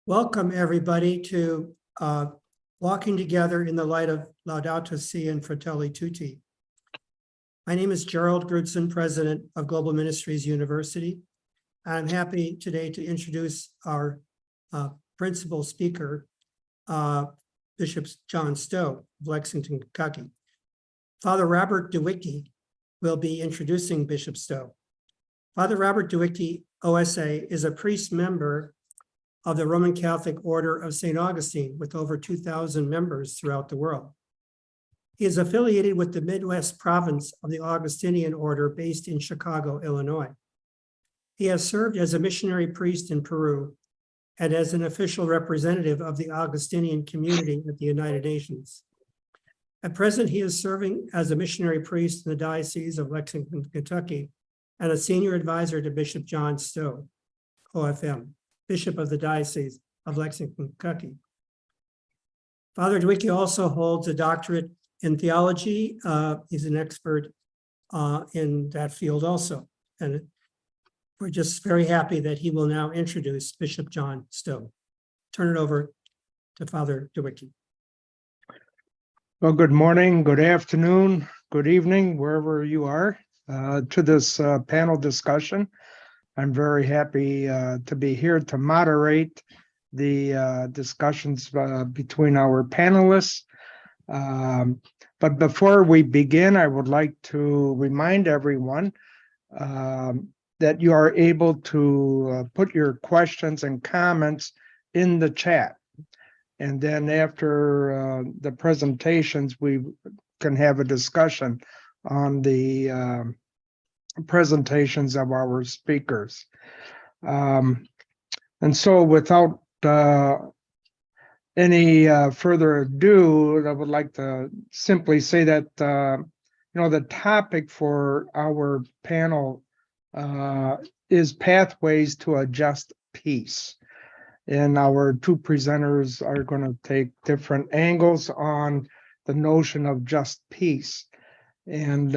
Welcome, everybody, to Walking Together in the Light of Laudato Si and Fratelli Tutti. My name is Gerald Grudson, President of Global Ministries University. I'm happy today to introduce our principal speaker, Bishop John Stowe of Lexington, Kentucky. Father Robert DeWicki will be introducing Bishop Stowe. Father Robert DeWicki, OSA, is a priest member of the Roman Catholic Order of St. Augustine with over 2,000 members throughout the world. He is affiliated with the Midwest province of the Augustinian Order based in Chicago, Illinois. He has served as a missionary priest in Peru and as an official representative of the Augustinian community at the United Nations. At present, he is serving as a missionary priest in the Diocese of Lexington, Kentucky, and a senior advisor to Bishop John Stowe, OFM, Bishop of the Diocese of Lexington, Kentucky. Father DeWicki also holds a doctorate in theology. He's an expert in that field also. And we're just very happy that he will now introduce Bishop John Stowe. Turn it over to Father DeWicki. Well, good morning, good afternoon, good evening, wherever you are, to this panel discussion. I'm very happy to be here to moderate the discussions between our panelists. But before we begin, I would like to remind everyone that you are able to put your questions and comments in the chat. And then after the presentations, we can have a discussion on the presentations of our speakers. And so without any further ado, I would like to simply say that, the topic for our panel is Pathways to a Just Peace. And our two presenters are going to take different angles on the notion of just peace. And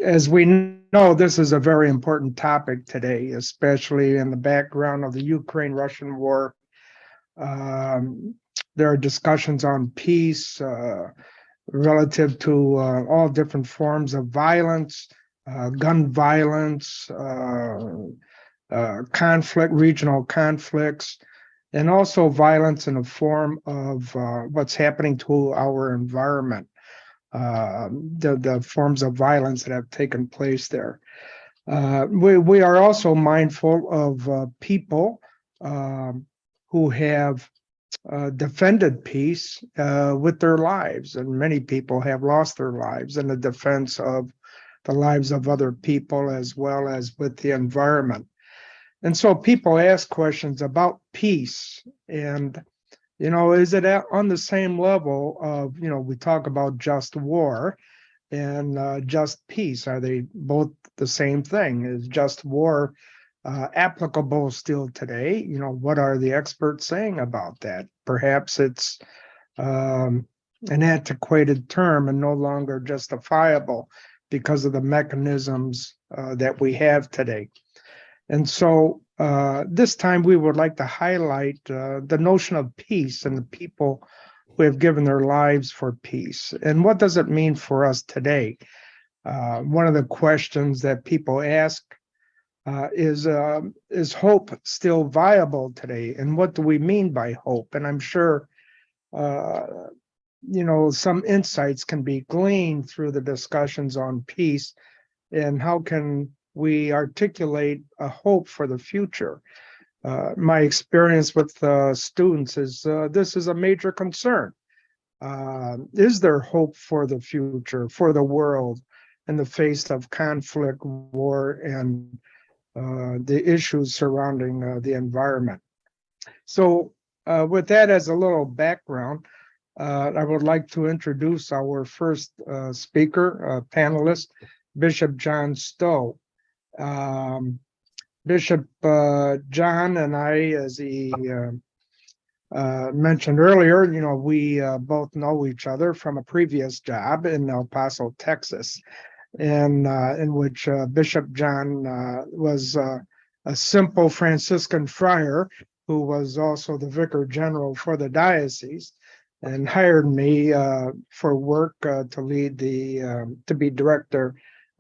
as we know, this is a very important topic today, especially in the background of the Ukraine-Russian war. There are discussions on peace relative to all different forms of violence, gun violence, conflict, regional conflicts, and also violence in the form of what's happening to our environment. The forms of violence that have taken place there. We are also mindful of people who have defended peace with their lives, and many people have lost their lives in the defense of the lives of other people as well as with the environment. And so people ask questions about peace and is it on the same level of, we talk about just war and just peace? Are they both the same thing? Is just war applicable still today? What are the experts saying about that? Perhaps it's an antiquated term and no longer justifiable because of the mechanisms that we have today. And so this time we would like to highlight the notion of peace and the people who have given their lives for peace. And what does it mean for us today? One of the questions that people ask is hope still viable today? And what do we mean by hope? And I'm sure, some insights can be gleaned through the discussions on peace and how can we articulate a hope for the future. My experience with students is this is a major concern. Is there hope for the future, for the world, in the face of conflict, war, and the issues surrounding the environment? So with that as a little background, I would like to introduce our first speaker, panelist, Bishop John Stowe. Bishop John and I, as he mentioned earlier, we both know each other from a previous job in El Paso, Texas, and in which Bishop John was a simple Franciscan friar who was also the Vicar General for the diocese, and hired me for work to lead to be director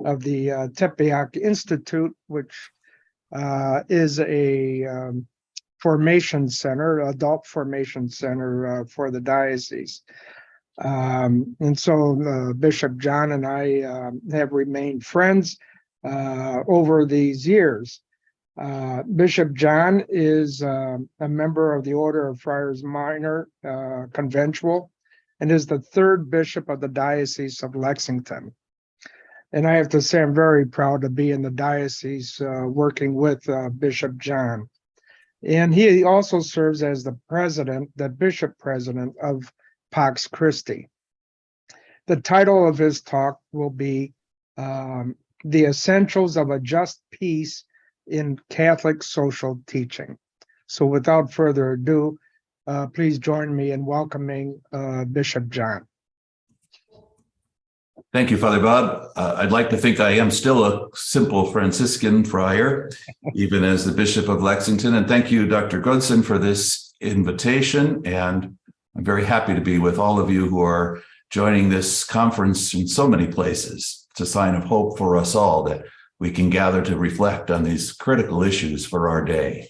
of the Tepeyac Institute, which is a formation center, adult formation center for the diocese. And so Bishop John and I have remained friends over these years. Bishop John is a member of the Order of Friars Minor Conventual and is the third bishop of the Diocese of Lexington. And I have to say, I'm very proud to be in the diocese working with Bishop John. And he also serves as the bishop president of Pax Christi. The title of his talk will be The Essentials of a Just Peace in Catholic Social Teaching. So without further ado, please join me in welcoming Bishop John. Thank you, Father Bob. I'd like to think I am still a simple Franciscan friar, even as the Bishop of Lexington. And thank you, Dr. Goodson, for this invitation. And I'm very happy to be with all of you who are joining this conference in so many places. It's a sign of hope for us all that we can gather to reflect on these critical issues for our day.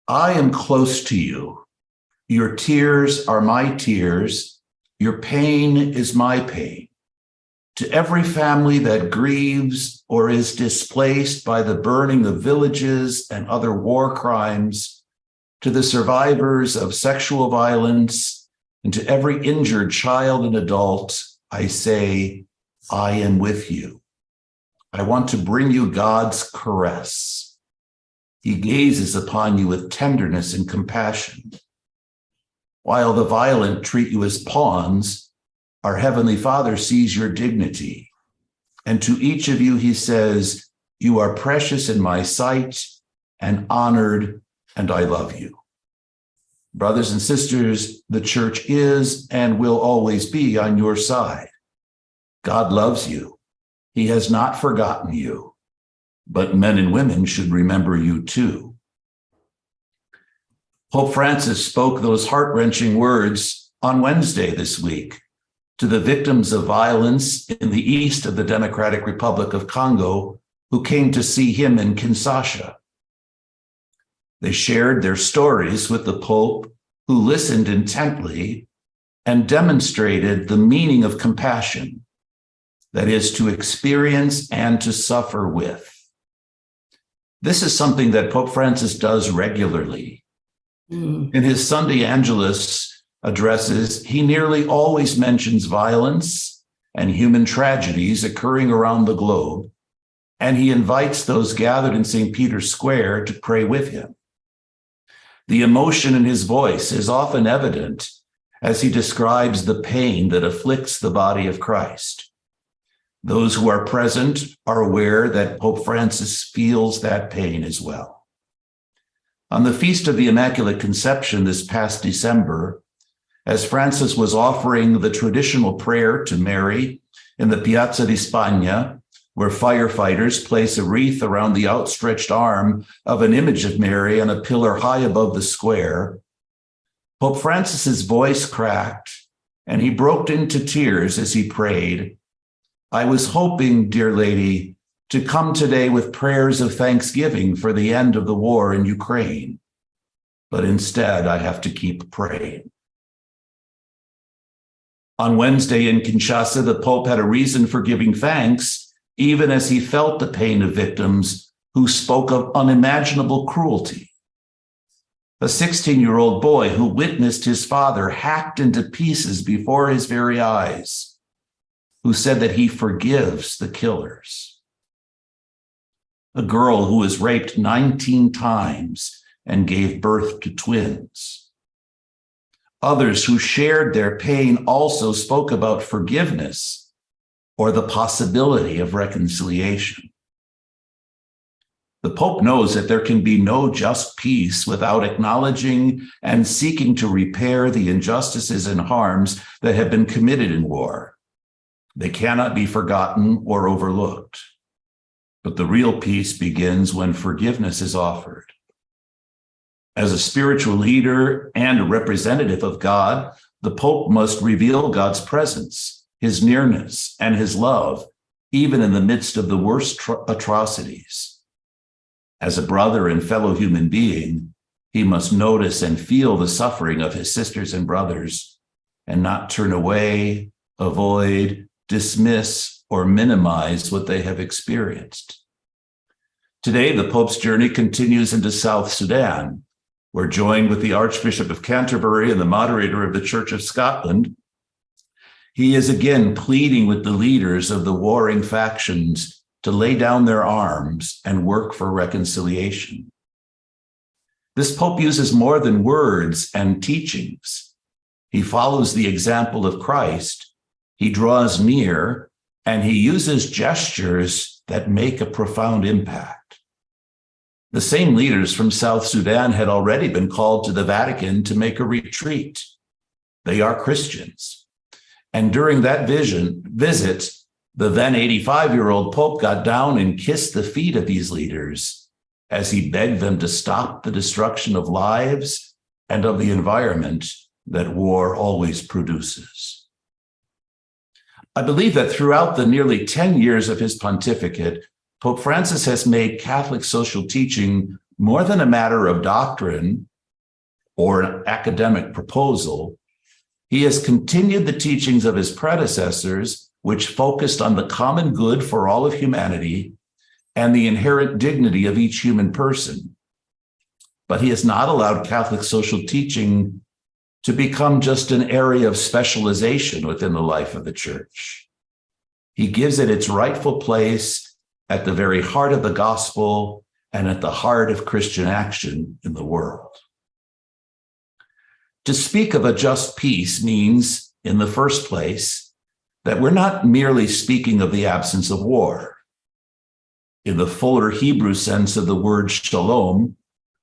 I am close to you. Your tears are my tears. Your pain is my pain. To every family that grieves or is displaced by the burning of villages and other war crimes, to the survivors of sexual violence, and to every injured child and adult, I say, I am with you. I want to bring you God's caress. He gazes upon you with tenderness and compassion. While the violent treat you as pawns, our Heavenly Father sees your dignity. And to each of you, he says, you are precious in my sight and honored, and I love you. Brothers and sisters, the church is and will always be on your side. God loves you. He has not forgotten you, but men and women should remember you too. Pope Francis spoke those heart-wrenching words on Wednesday this week to the victims of violence in the east of the Democratic Republic of Congo who came to see him in Kinshasa. They shared their stories with the Pope, who listened intently and demonstrated the meaning of compassion, that is, to experience and to suffer with. This is something that Pope Francis does regularly. In his Sunday Angelus addresses, he nearly always mentions violence and human tragedies occurring around the globe, and he invites those gathered in St. Peter's Square to pray with him. The emotion in his voice is often evident as he describes the pain that afflicts the body of Christ. Those who are present are aware that Pope Francis feels that pain as well. On the Feast of the Immaculate Conception this past December, as Francis was offering the traditional prayer to Mary in the Piazza di Spagna, where firefighters place a wreath around the outstretched arm of an image of Mary on a pillar high above the square, Pope Francis's voice cracked and he broke into tears as he prayed, I was hoping, dear Lady, to come today with prayers of thanksgiving for the end of the war in Ukraine, but instead I have to keep praying. On Wednesday in Kinshasa, the Pope had a reason for giving thanks, even as he felt the pain of victims who spoke of unimaginable cruelty. A 16-year-old boy who witnessed his father hacked into pieces before his very eyes, who said that he forgives the killers. A girl who was raped 19 times and gave birth to twins. Others who shared their pain also spoke about forgiveness or the possibility of reconciliation. The Pope knows that there can be no just peace without acknowledging and seeking to repair the injustices and harms that have been committed in war. They cannot be forgotten or overlooked. But the real peace begins when forgiveness is offered. As a spiritual leader and a representative of God, the Pope must reveal God's presence, his nearness, and his love, even in the midst of the worst atrocities. As a brother and fellow human being, he must notice and feel the suffering of his sisters and brothers and not turn away, avoid, dismiss, or minimize what they have experienced. Today, the Pope's journey continues into South Sudan, where, joined with the Archbishop of Canterbury and the moderator of the Church of Scotland, he is again pleading with the leaders of the warring factions to lay down their arms and work for reconciliation. This Pope uses more than words and teachings. He follows the example of Christ. He draws near, and he uses gestures that make a profound impact. The same leaders from South Sudan had already been called to the Vatican to make a retreat. They are Christians. And during that visit, the then 85-year-old Pope got down and kissed the feet of these leaders as he begged them to stop the destruction of lives and of the environment that war always produces. I believe that throughout the nearly 10 years of his pontificate, Pope Francis has made Catholic social teaching more than a matter of doctrine or an academic proposal. He has continued the teachings of his predecessors, which focused on the common good for all of humanity and the inherent dignity of each human person. But he has not allowed Catholic social teaching to become just an area of specialization within the life of the Church. He gives it its rightful place at the very heart of the gospel and at the heart of Christian action in the world. To speak of a just peace means, in the first place, that we're not merely speaking of the absence of war. In the fuller Hebrew sense of the word shalom,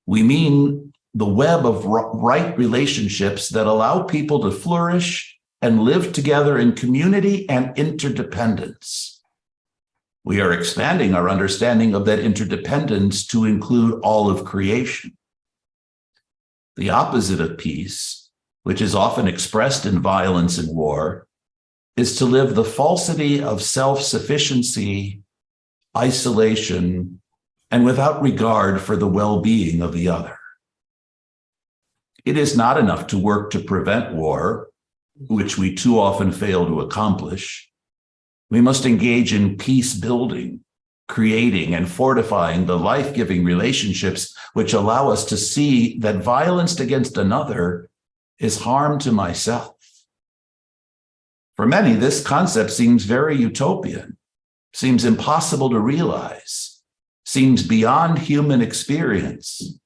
we mean the web of right relationships that allow people to flourish and live together in community and interdependence. We are expanding our understanding of that interdependence to include all of creation. The opposite of peace, which is often expressed in violence and war, is to live the falsity of self-sufficiency, isolation, and without regard for the well-being of the other. It is not enough to work to prevent war, which we too often fail to accomplish. We must engage in peace building, creating and fortifying the life-giving relationships which allow us to see that violence against another is harm to myself. For many, this concept seems very utopian, seems impossible to realize, seems beyond human experience.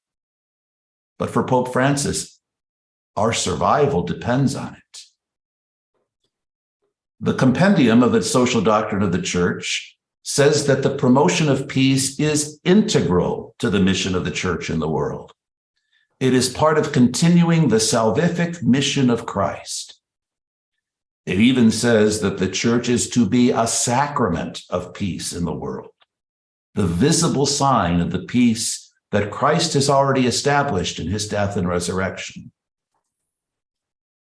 But for Pope Francis, our survival depends on it. The compendium of its social doctrine of the Church says that the promotion of peace is integral to the mission of the Church in the world. It is part of continuing the salvific mission of Christ. It even says that the Church is to be a sacrament of peace in the world, the visible sign of the peace that Christ has already established in his death and resurrection.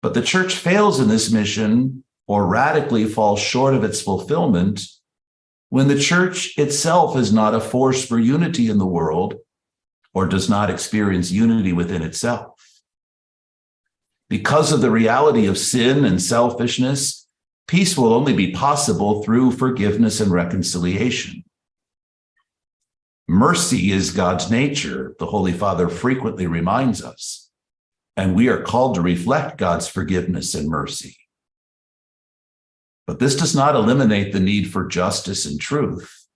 But the Church fails in this mission or radically falls short of its fulfillment when the Church itself is not a force for unity in the world or does not experience unity within itself. Because of the reality of sin and selfishness, peace will only be possible through forgiveness and reconciliation. Mercy is God's nature, the Holy Father frequently reminds us, and we are called to reflect God's forgiveness and mercy. But this does not eliminate the need for justice and truth.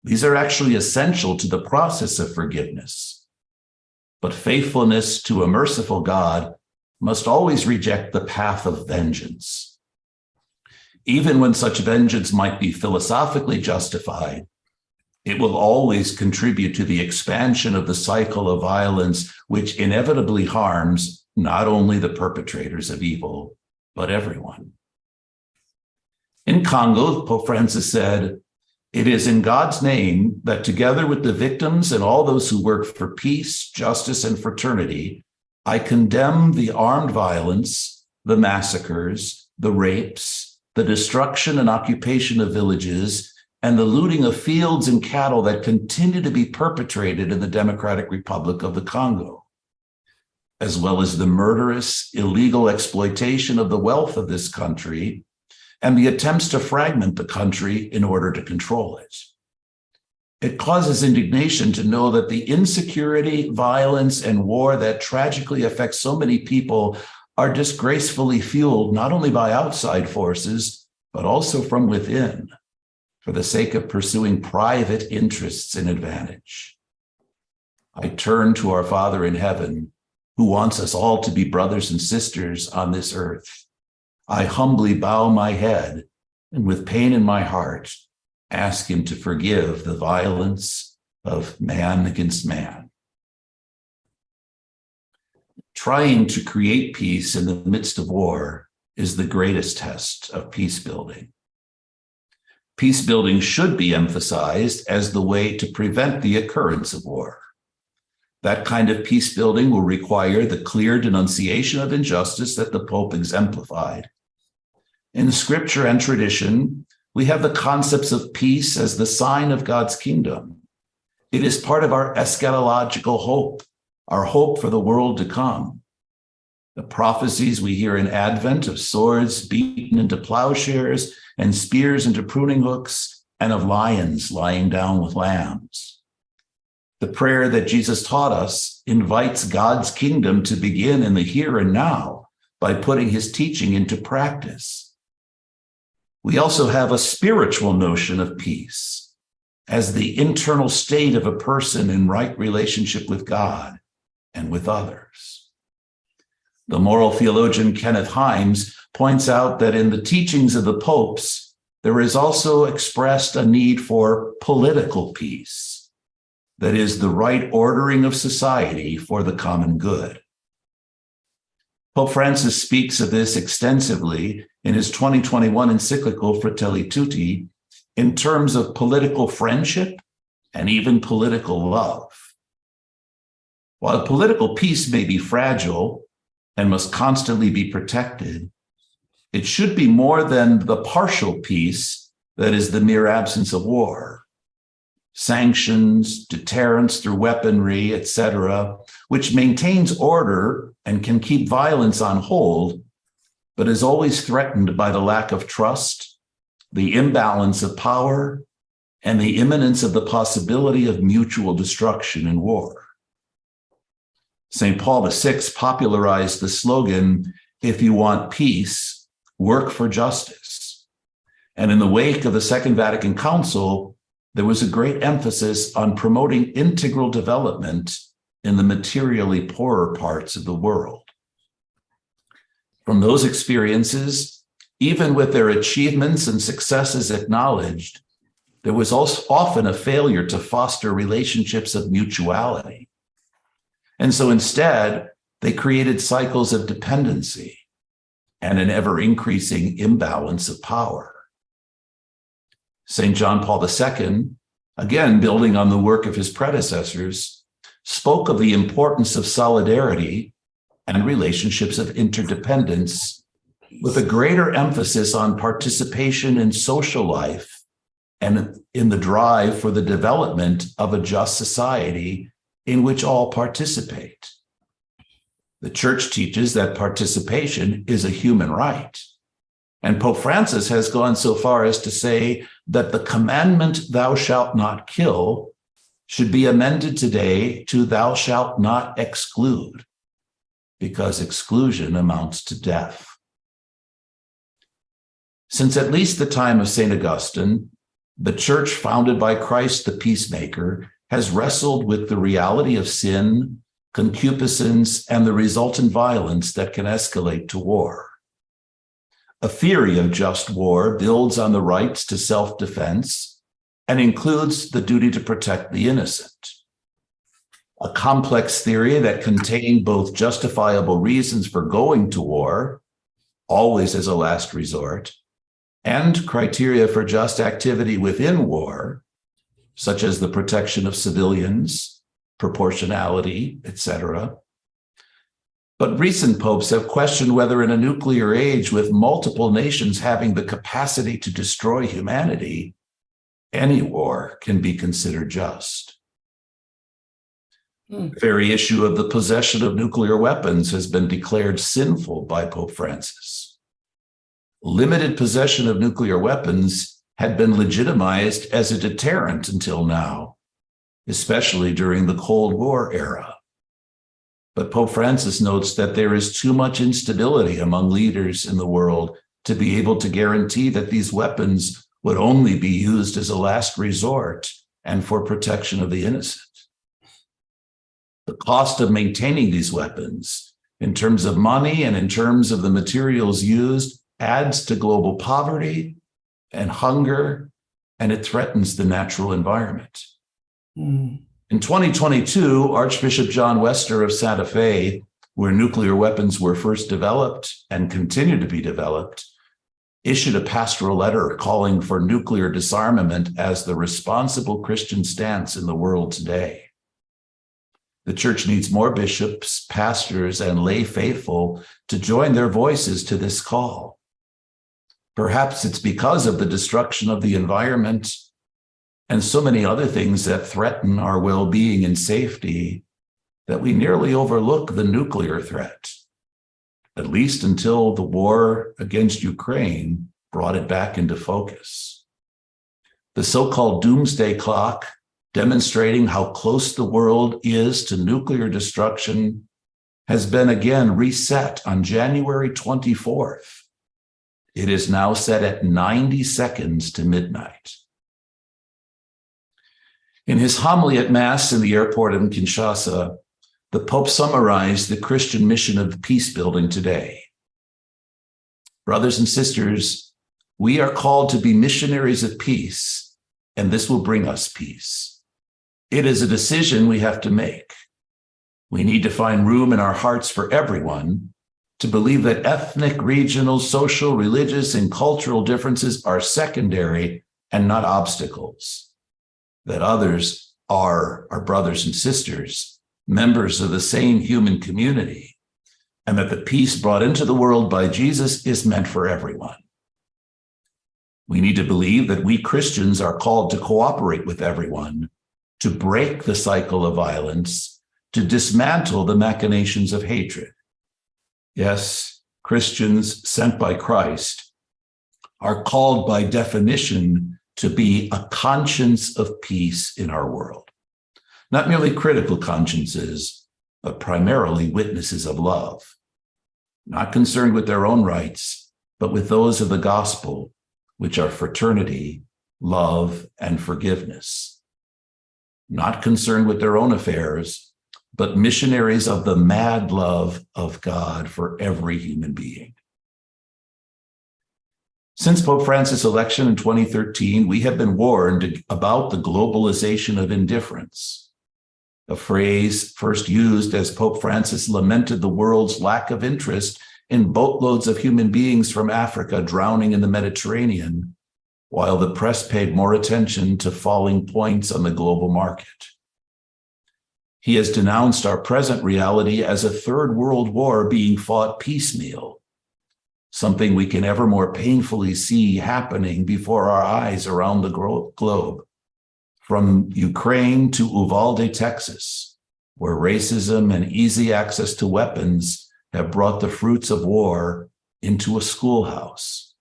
These are actually essential to the process of forgiveness. But faithfulness to a merciful God must always reject the path of vengeance. Even when such vengeance might be philosophically justified, it will always contribute to the expansion of the cycle of violence, which inevitably harms not only the perpetrators of evil, but everyone. In Congo, Pope Francis said, It is in God's name that together with the victims and all those who work for peace, justice, and fraternity, I condemn the armed violence, the massacres, the rapes, the destruction and occupation of villages, and the looting of fields and cattle that continue to be perpetrated in the Democratic Republic of the Congo, as well as the murderous, illegal exploitation of the wealth of this country and the attempts to fragment the country in order to control it. It causes indignation to know that the insecurity, violence, and war that tragically affect so many people are disgracefully fueled not only by outside forces, but also from within, for the sake of pursuing private interests and advantage. I turn to our Father in heaven, who wants us all to be brothers and sisters on this earth. I humbly bow my head and with pain in my heart, ask him to forgive the violence of man against man. Trying to create peace in the midst of war is the greatest test of peace building. Peace building should be emphasized as the way to prevent the occurrence of war. That kind of peace building will require the clear denunciation of injustice that the Pope exemplified. In scripture and tradition, we have the concepts of peace as the sign of God's kingdom. It is part of our eschatological hope, our hope for the world to come. The prophecies we hear in Advent of swords beaten into plowshares and spears into pruning hooks, and of lions lying down with lambs. The prayer that Jesus taught us invites God's kingdom to begin in the here and now by putting his teaching into practice. We also have a spiritual notion of peace as the internal state of a person in right relationship with God and with others. The moral theologian Kenneth Himes points out that in the teachings of the popes, there is also expressed a need for political peace, that is, the right ordering of society for the common good. Pope Francis speaks of this extensively in his 2021 encyclical Fratelli Tutti in terms of political friendship and even political love. While political peace may be fragile and must constantly be protected, it should be more than the partial peace that is the mere absence of war. Sanctions, deterrence through weaponry, etc., which maintains order and can keep violence on hold, but is always threatened by the lack of trust, the imbalance of power, and the imminence of the possibility of mutual destruction in war. St. Paul VI popularized the slogan, "If you want peace, work for justice." And in the wake of the Second Vatican Council, there was a great emphasis on promoting integral development in the materially poorer parts of the world. From those experiences, even with their achievements and successes acknowledged, there was also often a failure to foster relationships of mutuality. And so instead, they created cycles of dependency and an ever-increasing imbalance of power. St. John Paul II, again building on the work of his predecessors, spoke of the importance of solidarity and relationships of interdependence with a greater emphasis on participation in social life and in the drive for the development of a just society in which all participate. The Church teaches that participation is a human right. And Pope Francis has gone so far as to say that the commandment, "Thou shalt not kill," should be amended today to "Thou shalt not exclude," because exclusion amounts to death. Since at least the time of St. Augustine, the Church founded by Christ the Peacemaker has wrestled with the reality of sin, concupiscence, and the resultant violence that can escalate to war. A theory of just war builds on the rights to self-defense and includes the duty to protect the innocent. A complex theory that contained both justifiable reasons for going to war, always as a last resort, and criteria for just activity within war, such as the protection of civilians, proportionality, etc. But recent popes have questioned whether in a nuclear age with multiple nations having the capacity to destroy humanity, any war can be considered just. The very issue of the possession of nuclear weapons has been declared sinful by Pope Francis. Limited possession of nuclear weapons had been legitimized as a deterrent until now, especially during the Cold War era. But Pope Francis notes that there is too much instability among leaders in the world to be able to guarantee that these weapons would only be used as a last resort and for protection of the innocent. The cost of maintaining these weapons, in terms of money and in terms of the materials used, adds to global poverty and hunger, and it threatens the natural environment. In 2022, Archbishop John Wester of Santa Fe, where nuclear weapons were first developed and continue to be developed, issued a pastoral letter calling for nuclear disarmament as the responsible Christian stance in the world today. The church needs more bishops, pastors, and lay faithful to join their voices to this call. Perhaps it's because of the destruction of the environment and so many other things that threaten our well-being and safety that we nearly overlook the nuclear threat, at least until the war against Ukraine brought it back into focus. The so-called doomsday clock, demonstrating how close the world is to nuclear destruction, has been again reset on January 24th. It is now set at 90 seconds to midnight. In his homily at Mass in the airport in Kinshasa, the Pope summarized the Christian mission of peace building today. Brothers and sisters, we are called to be missionaries of peace, and this will bring us peace. It is a decision we have to make. We need to find room in our hearts for everyone to believe that ethnic, regional, social, religious, and cultural differences are secondary and not obstacles. That others are our brothers and sisters, members of the same human community, and that the peace brought into the world by Jesus is meant for everyone. We need to believe that we Christians are called to cooperate with everyone, to break the cycle of violence, to dismantle the machinations of hatred. Yes, Christians sent by Christ are called by definition to be a conscience of peace in our world. Not merely critical consciences, but primarily witnesses of love. Not concerned with their own rights, but with those of the gospel, which are fraternity, love, and forgiveness. Not concerned with their own affairs, but missionaries of the mad love of God for every human being. Since Pope Francis' election in 2013, we have been warned about the globalization of indifference, a phrase first used as Pope Francis lamented the world's lack of interest in boatloads of human beings from Africa drowning in the Mediterranean, while the press paid more attention to falling points on the global market. He has denounced our present reality as a third world war being fought piecemeal, something we can ever more painfully see happening before our eyes around the globe, from Ukraine to Uvalde, Texas, where racism and easy access to weapons have brought the fruits of war into a schoolhouse.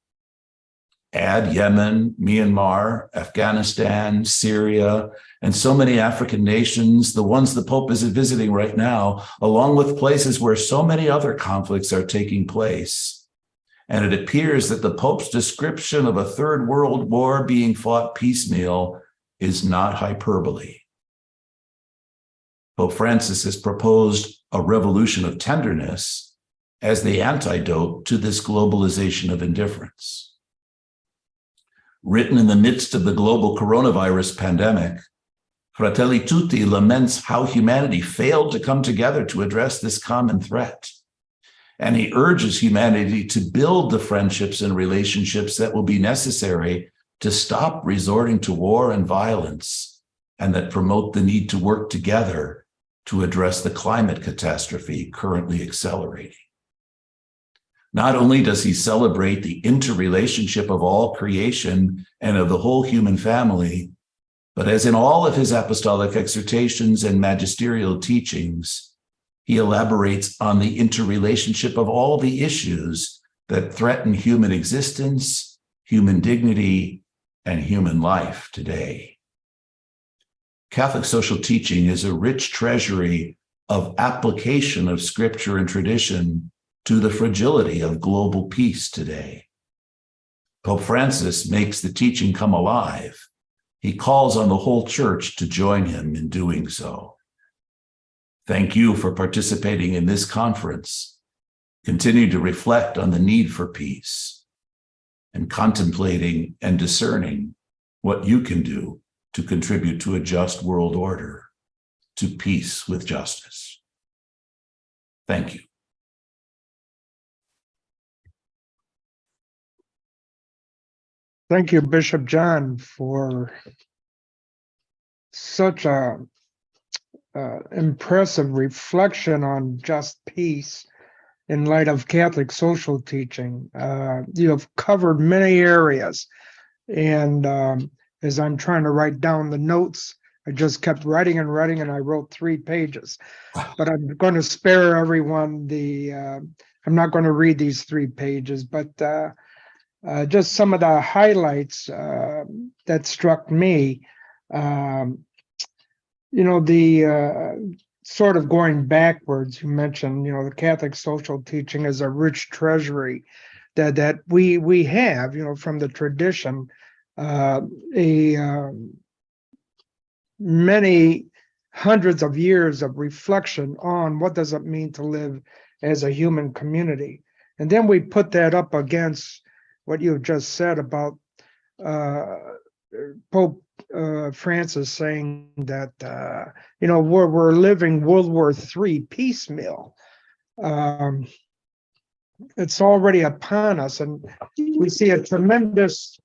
Add Yemen, Myanmar, Afghanistan, Syria, and so many African nations, the ones the Pope is visiting right now, along with places where so many other conflicts are taking place. And it appears that the Pope's description of a third world war being fought piecemeal is not hyperbole. Pope Francis has proposed a revolution of tenderness as the antidote to this globalization of indifference. Written in the midst of the global coronavirus pandemic, Fratelli Tutti laments how humanity failed to come together to address this common threat. And he urges humanity to build the friendships and relationships that will be necessary to stop resorting to war and violence, and that promote the need to work together to address the climate catastrophe currently accelerating. Not only does he celebrate the interrelationship of all creation and of the whole human family, but as in all of his apostolic exhortations and magisterial teachings, he elaborates on the interrelationship of all the issues that threaten human existence, human dignity, and human life today. Catholic social teaching is a rich treasury of application of scripture and tradition to the fragility of global peace today. Pope Francis makes the teaching come alive. He calls on the whole church to join him in doing so. Thank you for participating in this conference. Continue to reflect on the need for peace and contemplating and discerning what you can do to contribute to a just world order, to peace with justice. Thank you. Thank you, Bishop John, for such a impressive reflection on just peace in light of Catholic social teaching. You have covered many areas, and as I'm trying to write down the notes, I just kept writing and writing, and I wrote 3 pages. But I'm going to spare everyone I'm not going to read these 3 pages, but just some of the highlights that struck me. The sort of going backwards, you mentioned, the Catholic social teaching is a rich treasury that we have, from the tradition, many hundreds of years of reflection on what does it mean to live as a human community. And then we put that up against what you just said about Pope Francis saying that we're living World War III piecemeal. It's already upon us, and we see a tremendous.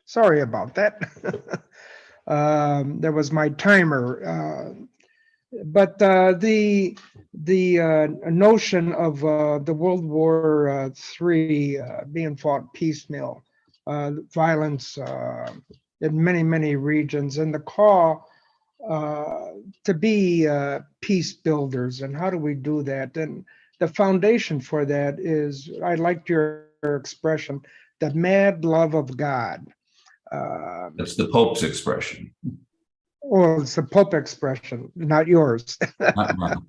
Sorry about that. That was my timer. But the notion of the World War III being fought piecemeal, violence in many regions, and the call to be peace builders. And how do we do that? And the foundation for that is, I liked your expression, the mad love of God. That's the Pope's expression. Well, it's the Pope expression, not yours. Not mine.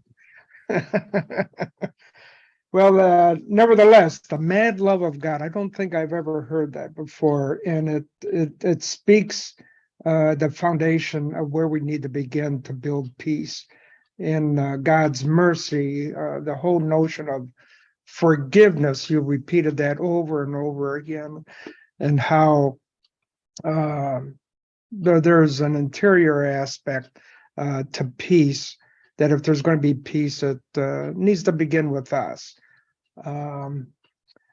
Well, nevertheless, the mad love of God. I don't think I've ever heard that before, and it speaks the foundation of where we need to begin to build peace in God's mercy. The whole notion of forgiveness. You repeated that over and over again, and how there's an interior aspect to peace, that if there's going to be peace, it needs to begin with us.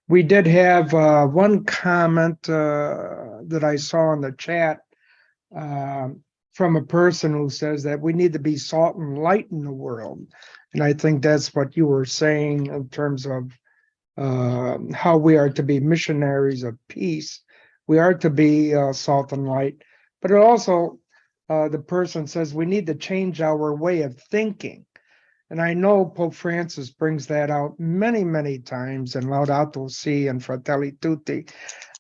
We did have one comment that I saw in the chat from a person who says that we need to be salt and light in the world. And I think that's what you were saying in terms of how we are to be missionaries of peace. We are to be salt and light. But it also, the person says, we need to change our way of thinking. And I know Pope Francis brings that out many times in Laudato Si and Fratelli Tutti,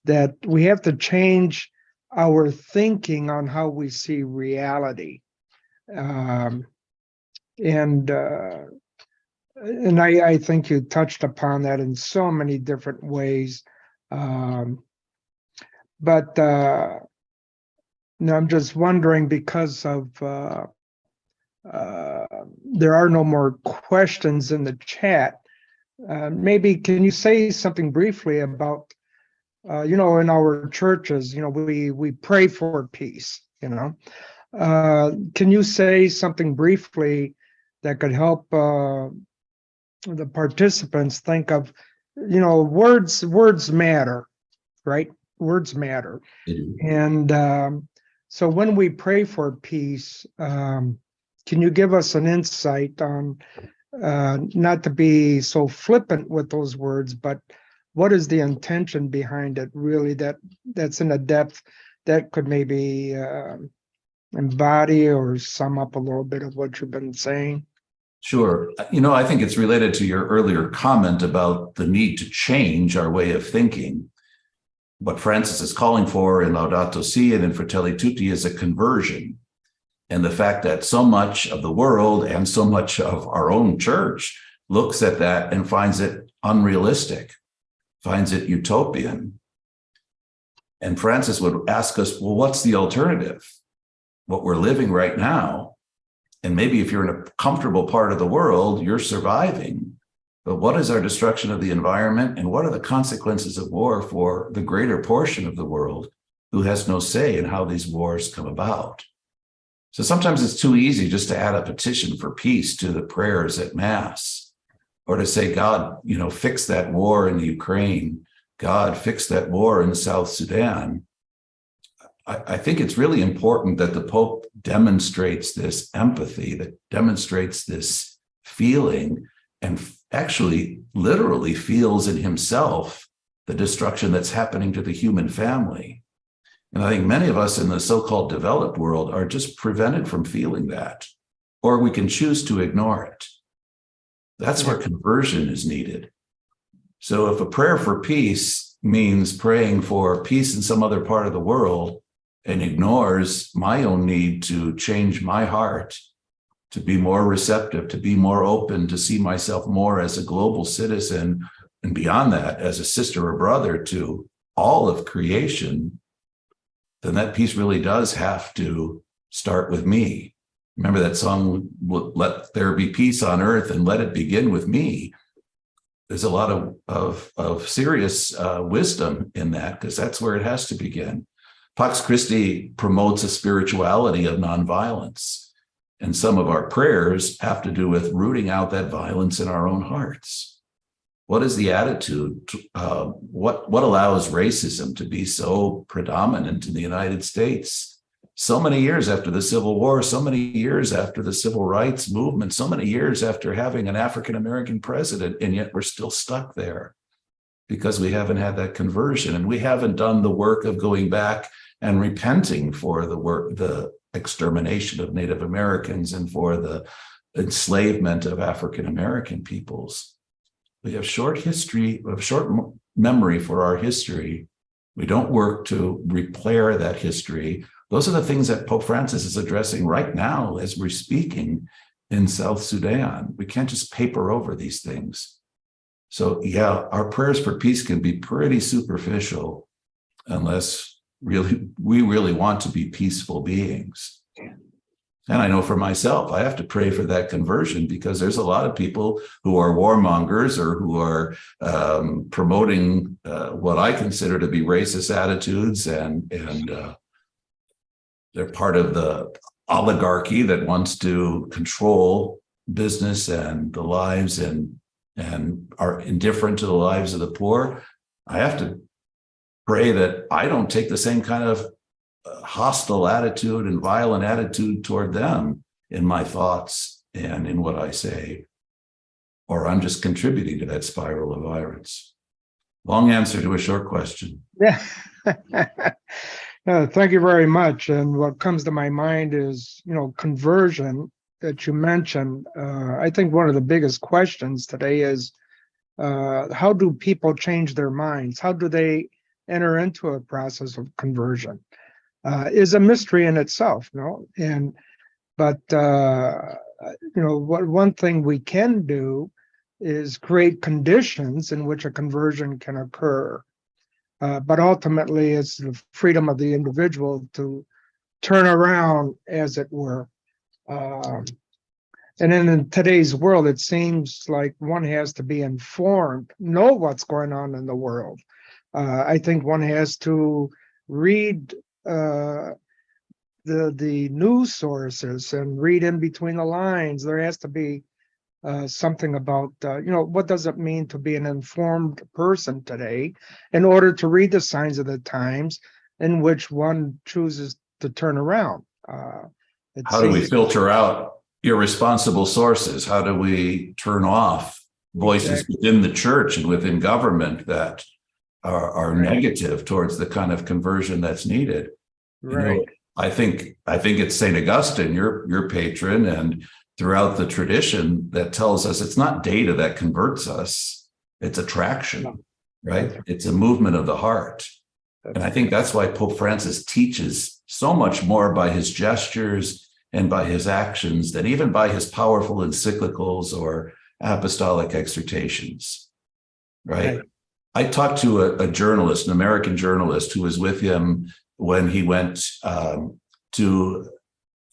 that we have to change our thinking on how we see reality. And I think you touched upon that in so many different ways. But I'm just wondering, because of there are no more questions in the chat, maybe can you say something briefly about, in our churches, we pray for peace, Can you say something briefly that could help the participants think of, words matter, right? Words matter. And so when we pray for peace, can you give us an insight on, not to be so flippant with those words, but what is the intention behind it really that's in a depth that could maybe embody or sum up a little bit of what you've been saying? Sure. I think it's related to your earlier comment about the need to change our way of thinking. What Francis is calling for in Laudato Si and in Fratelli Tutti is a conversion. And the fact that so much of the world and so much of our own church looks at that and finds it unrealistic, finds it utopian. And Francis would ask us, well, what's the alternative? What we're living right now. And maybe if you're in a comfortable part of the world, you're surviving. But what is our destruction of the environment? And what are the consequences of war for the greater portion of the world who has no say in how these wars come about? So sometimes it's too easy just to add a petition for peace to the prayers at Mass, or to say, God, fix that war in the Ukraine. God, fix that war in South Sudan. I think it's really important that the Pope demonstrates this empathy, that demonstrates this feeling, and actually literally feels in himself the destruction that's happening to the human family. And I think many of us in the so-called developed world are just prevented from feeling that, or we can choose to ignore it. That's where conversion is needed. So if a prayer for peace means praying for peace in some other part of the world and ignores my own need to change my heart, to be more receptive, to be more open, to see myself more as a global citizen, and beyond that, as a sister or brother to all of creation, then that peace really does have to start with me. Remember that song, Let There Be Peace on Earth and Let It Begin with Me. There's a lot of serious wisdom in that, because that's where it has to begin. Pax Christi promotes a spirituality of nonviolence. And some of our prayers have to do with rooting out that violence in our own hearts. What is the attitude? What allows racism to be so predominant in the United States? So many years after the Civil War, so many years after the Civil Rights Movement, so many years after having an African-American president, and yet we're still stuck there because we haven't had that conversion, and we haven't done the work of going back and repenting for the extermination of Native Americans and for the enslavement of African-American peoples. We have short memory for our history. We don't work to repair that history. Those are the things that Pope Francis is addressing right now as we're speaking in South Sudan. We can't just paper over these things. So yeah, our prayers for peace can be pretty superficial unless we really want to be peaceful beings. And I know for myself, I have to pray for that conversion, because there's a lot of people who are warmongers or who are promoting what I consider to be racist attitudes, and they're part of the oligarchy that wants to control business and the lives and are indifferent to the lives of the poor. I have to pray that I don't take the same kind of hostile attitude and violent attitude toward them in my thoughts and in what I say, or I'm just contributing to that spiral of violence. Long answer to a short question. Yeah. Thank you very much. And what comes to my mind is, conversion that you mentioned. I think one of the biggest questions today is, how do people change their minds? How do they enter into a process of conversion? Is a mystery in itself, but what one thing we can do is create conditions in which a conversion can occur. But ultimately, it's the freedom of the individual to turn around, as it were. And in today's world, it seems like one has to be informed, know what's going on in the world. I think one has to read the the news sources and read in between the lines. There has to be something about, what does it mean to be an informed person today in order to read the signs of the times in which one chooses to turn around. How do we filter out irresponsible sources? How do we turn off voices within the church and within government that are negative towards the kind of conversion that's needed? Right. I think it's St. Augustine, your patron, and throughout the tradition that tells us it's not data that converts us, it's attraction, right? It's a movement of the heart. And I think that's why Pope Francis teaches so much more by his gestures and by his actions than even by his powerful encyclicals or apostolic exhortations, right? I talked to a journalist, an American journalist, who was with him when he went to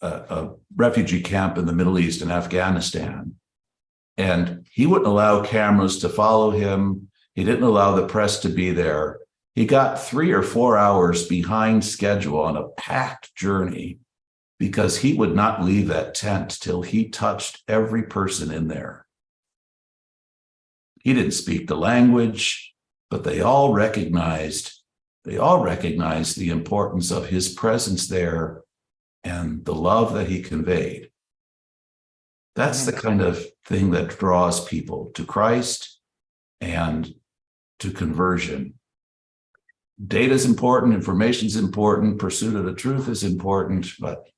a refugee camp in the Middle East in Afghanistan. And he wouldn't allow cameras to follow him. He didn't allow the press to be there. He got 3 or 4 hours behind schedule on a packed journey because he would not leave that tent till he touched every person in there. He didn't speak the language, but they all recognized the importance of his presence there and the love that he conveyed. That's the kind of thing that draws people to Christ and to conversion. Data is important, information is important, pursuit of the truth is important, but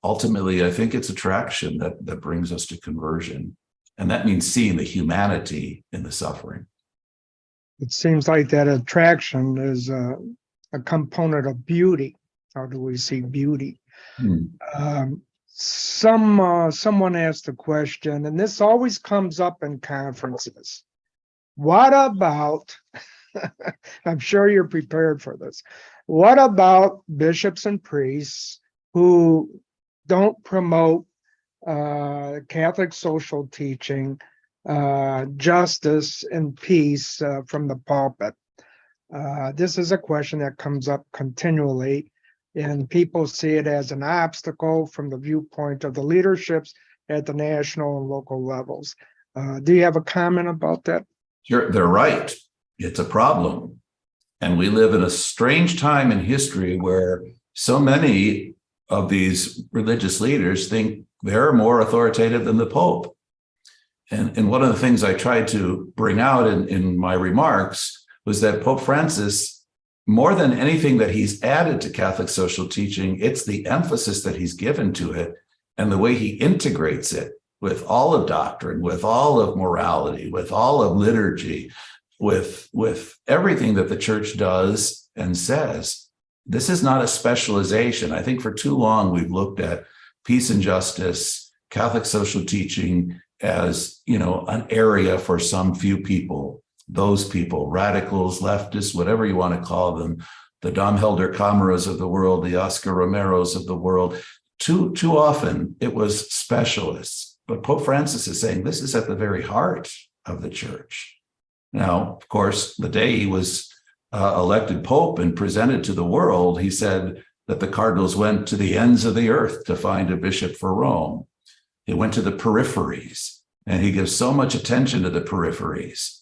ultimately, I think it's attraction that brings us to conversion. And that means seeing the humanity in the suffering. It seems like that attraction is a component of beauty. How do we see beauty? Someone asked a question, and this always comes up in conferences. What about, I'm sure you're prepared for this. What about bishops and priests who don't promote Catholic social teaching, justice and peace from the pulpit? This is a question that comes up continually, and people see it as an obstacle from the viewpoint of the leaderships at the national and local levels. Do you have a comment about that? Sure, they're right. It's a problem. And we live in a strange time in history where so many of these religious leaders think they're more authoritative than the Pope. And one of the things I tried to bring out in my remarks was that Pope Francis, more than anything that he's added to Catholic social teaching, it's the emphasis that he's given to it and the way he integrates it with all of doctrine, with all of morality, with all of liturgy, with everything that the church does and says. This is not a specialization. I think for too long we've looked at peace and justice, Catholic social teaching as, an area for some few people. Those people, radicals, leftists, whatever you want to call them, the Dom Helder Camaras of the world, the Oscar Romeros of the world. Too often it was specialists. But Pope Francis is saying this is at the very heart of the church. Now, of course, the day he was elected Pope and presented to the world, he said that the cardinals went to the ends of the earth to find a bishop for Rome. He went to the peripheries, and he gives so much attention to the peripheries.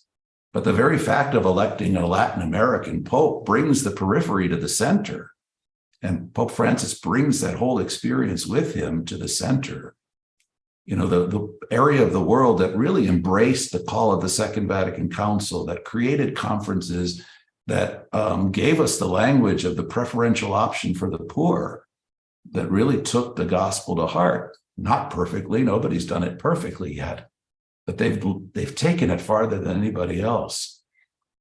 But the very fact of electing a Latin American Pope brings the periphery to the center. And Pope Francis brings that whole experience with him to the center. The area of the world that really embraced the call of the Second Vatican Council, that created conferences that gave us the language of the preferential option for the poor, that really took the gospel to heart. Not perfectly, nobody's done it perfectly yet, but they've taken it farther than anybody else.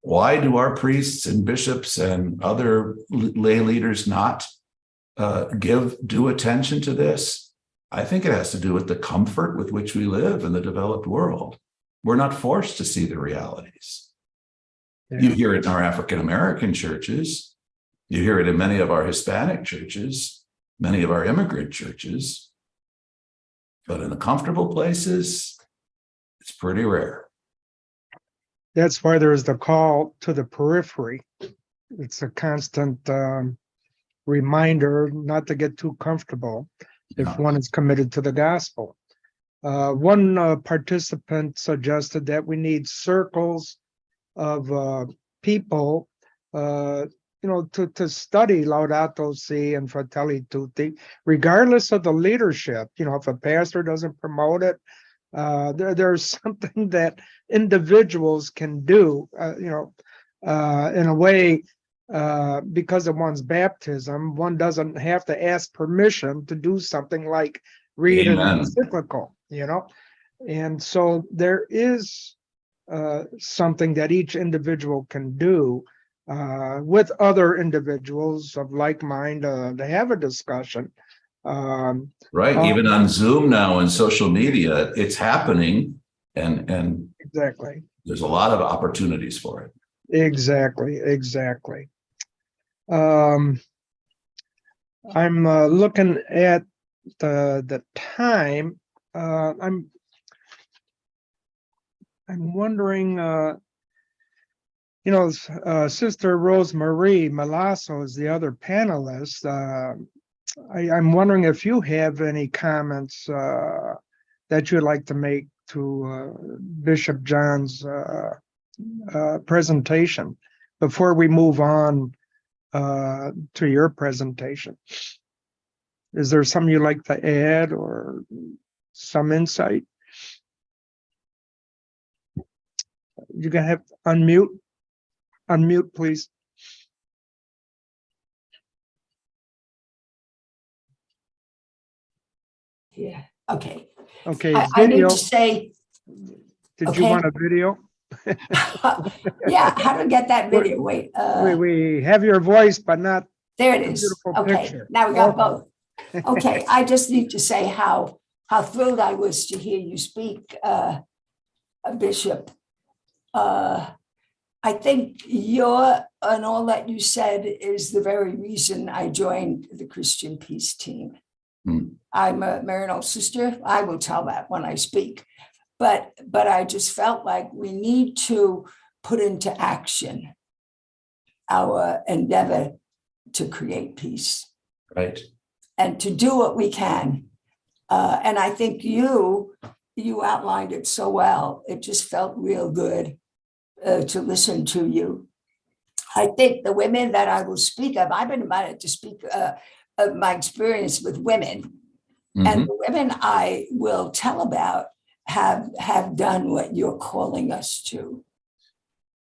Why do our priests and bishops and other lay leaders not give due attention to this? I think it has to do with the comfort with which we live in the developed world. We're not forced to see the realities. Yeah. You hear it in our African American churches. You hear it in many of our Hispanic churches, many of our immigrant churches. But in the comfortable places, it's pretty rare. That's why there's the call to the periphery. It's a constant reminder not to get too comfortable if Yeah. one is committed to the gospel. One participant suggested that we need circles of people, to study Laudato Si and Fratelli Tutti, regardless of the leadership. If a pastor doesn't promote it, there's something that individuals can do, in a way, because of one's baptism, one doesn't have to ask permission to do something like read an Amen. encyclical, and so there is something that each individual can do with other individuals of like mind to have a discussion. Right. Even on Zoom now and social media, it's happening, and Exactly. there's a lot of opportunities for it. Exactly. I'm looking at the time. I'm wondering, Sister Rosemarie Malasso is the other panelist. I'm wondering if you have any comments that you'd like to make to Bishop John's presentation before we move on to your presentation. Is there something you'd like to add or some insight? You're gonna have to unmute, please. Yeah, okay. Okay, I need video. to say, Did you okay. want a video? yeah, how to get that video? Wait, We have your voice, but not there it a is. beautiful Okay, picture. now we got Okay. both. Okay, I just need to say how thrilled I was to hear you speak, Bishop. I think and all that you said is the very reason I joined the Christian Peace Team. I'm a Maryknoll sister. I will tell that when I speak. But I just felt like we need to put into action our endeavor to create peace. Right. And to do what we can. And I think you outlined it so well. It just felt real good to listen to you. I think the women that I will speak of, I've been invited to speak of my experience with women. And the women I will tell about have done what you're calling us to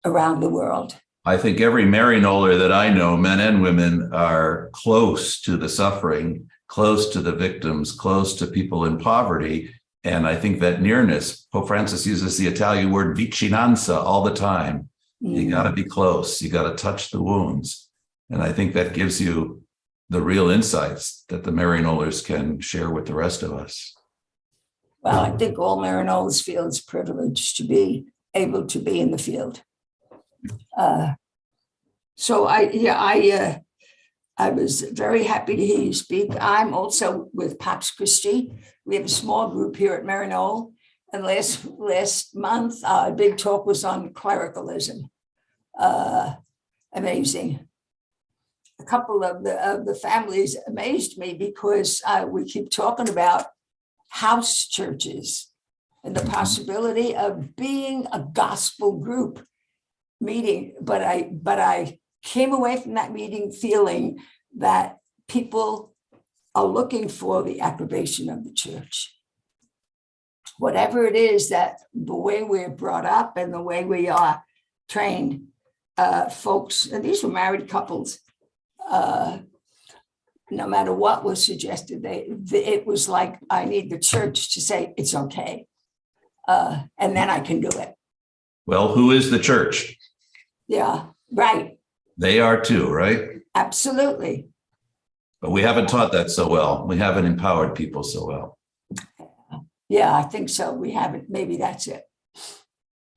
around the world. I think every Maryknoller that I know, men and women, are close to the suffering, close to the victims, close to people in poverty. And I think that nearness, Pope Francis uses the Italian word vicinanza all the time. You got to be close. You got to touch the wounds. And I think that gives you the real insights that the Maryknollers can share with the rest of us. Well, I think all Maryknollers feel it's privileged to be able to be in the field. So I was very happy to hear you speak. I'm also with Pax Christi. We have a small group here at Maryknoll. And last month, a big talk was on clericalism. Amazing. A couple of the families amazed me because we keep talking about house churches and the possibility of being a gospel group meeting. But I came away from that meeting feeling that people are looking for the approbation of the church. Whatever it is, that the way we're brought up and the way we are trained, folks, and these were married couples, no matter what was suggested, it was like, I need the church to say it's okay. And then I can do it. Well, who is the church? Yeah, right. They are too, right? Absolutely. But we haven't taught that so well. We haven't empowered people so well. Yeah, I think so. We haven't. Maybe that's it.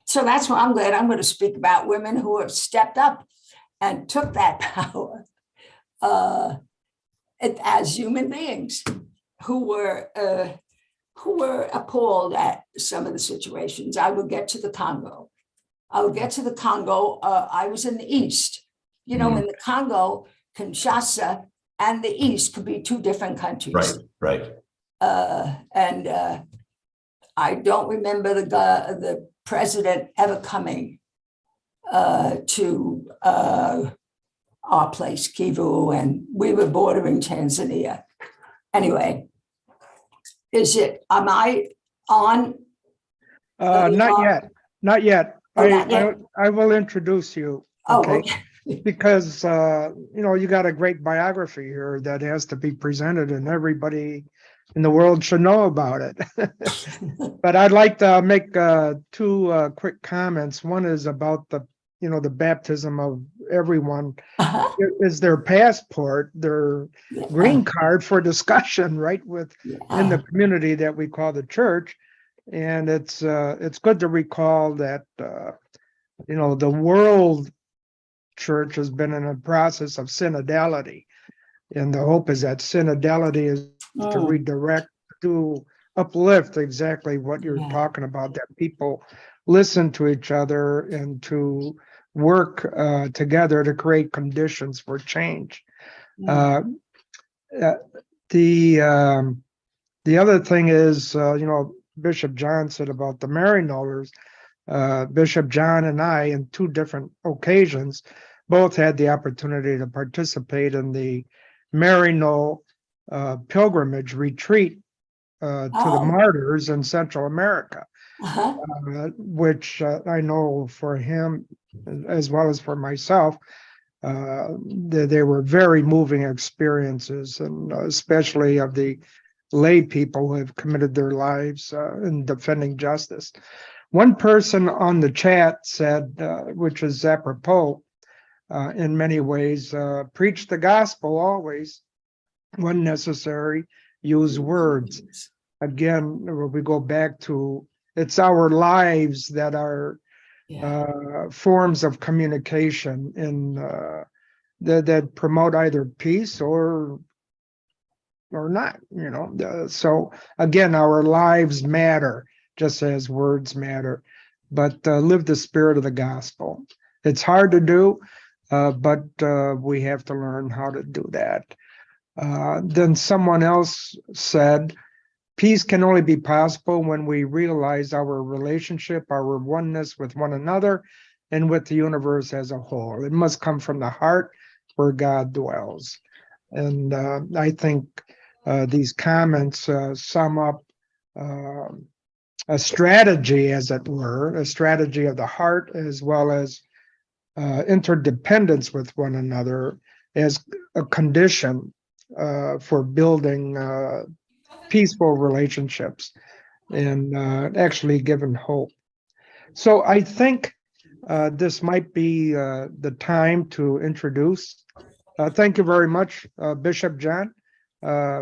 So that's why I'm glad I'm going to speak about women who have stepped up and took that power as human beings who were appalled at some of the situations. I will get to the Congo. I was in the East. In the Congo, Kinshasa, and the East could be two different countries. Right, right. And I don't remember the president ever coming to our place, Kivu, and we were bordering Tanzania. Anyway, am I on? Not yet, not yet. Oh, not yet? I will introduce you. Oh, okay. Because, you got a great biography here that has to be presented and everybody in the world should know about it. But I'd like to make two quick comments. One is about the baptism of everyone is their passport, their green card for discussion, right, in the community that we call the church. And it's good to recall that, the world church has been in a process of synodality. And the hope is that synodality is to redirect, to uplift exactly what you're talking about, that people listen to each other and to work together to create conditions for change. The other thing is, Bishop John said about the Maryknollers. Bishop John and I, in two different occasions, both had the opportunity to participate in the Maryknoll pilgrimage retreat to the martyrs in Central America, which I know for him, as well as for myself, they were very moving experiences, and especially of the lay people who have committed their lives in defending justice. One person on the chat said, which is apropos in many ways, preach the gospel always, when necessary, use words. Again, we go back to, it's our lives that are forms of communication in that promote either peace or not, so again, our lives matter just as words matter, but live the spirit of the gospel. It's hard to do, but we have to learn how to do that. Then someone else said, peace can only be possible when we realize our relationship, our oneness with one another and with the universe as a whole. It must come from the heart where God dwells. And I think these comments sum up a strategy, as it were, a strategy of the heart, as well as interdependence with one another as a condition for building peaceful relationships and actually giving hope. So I think this might be the time to introduce. Thank you very much, Bishop John,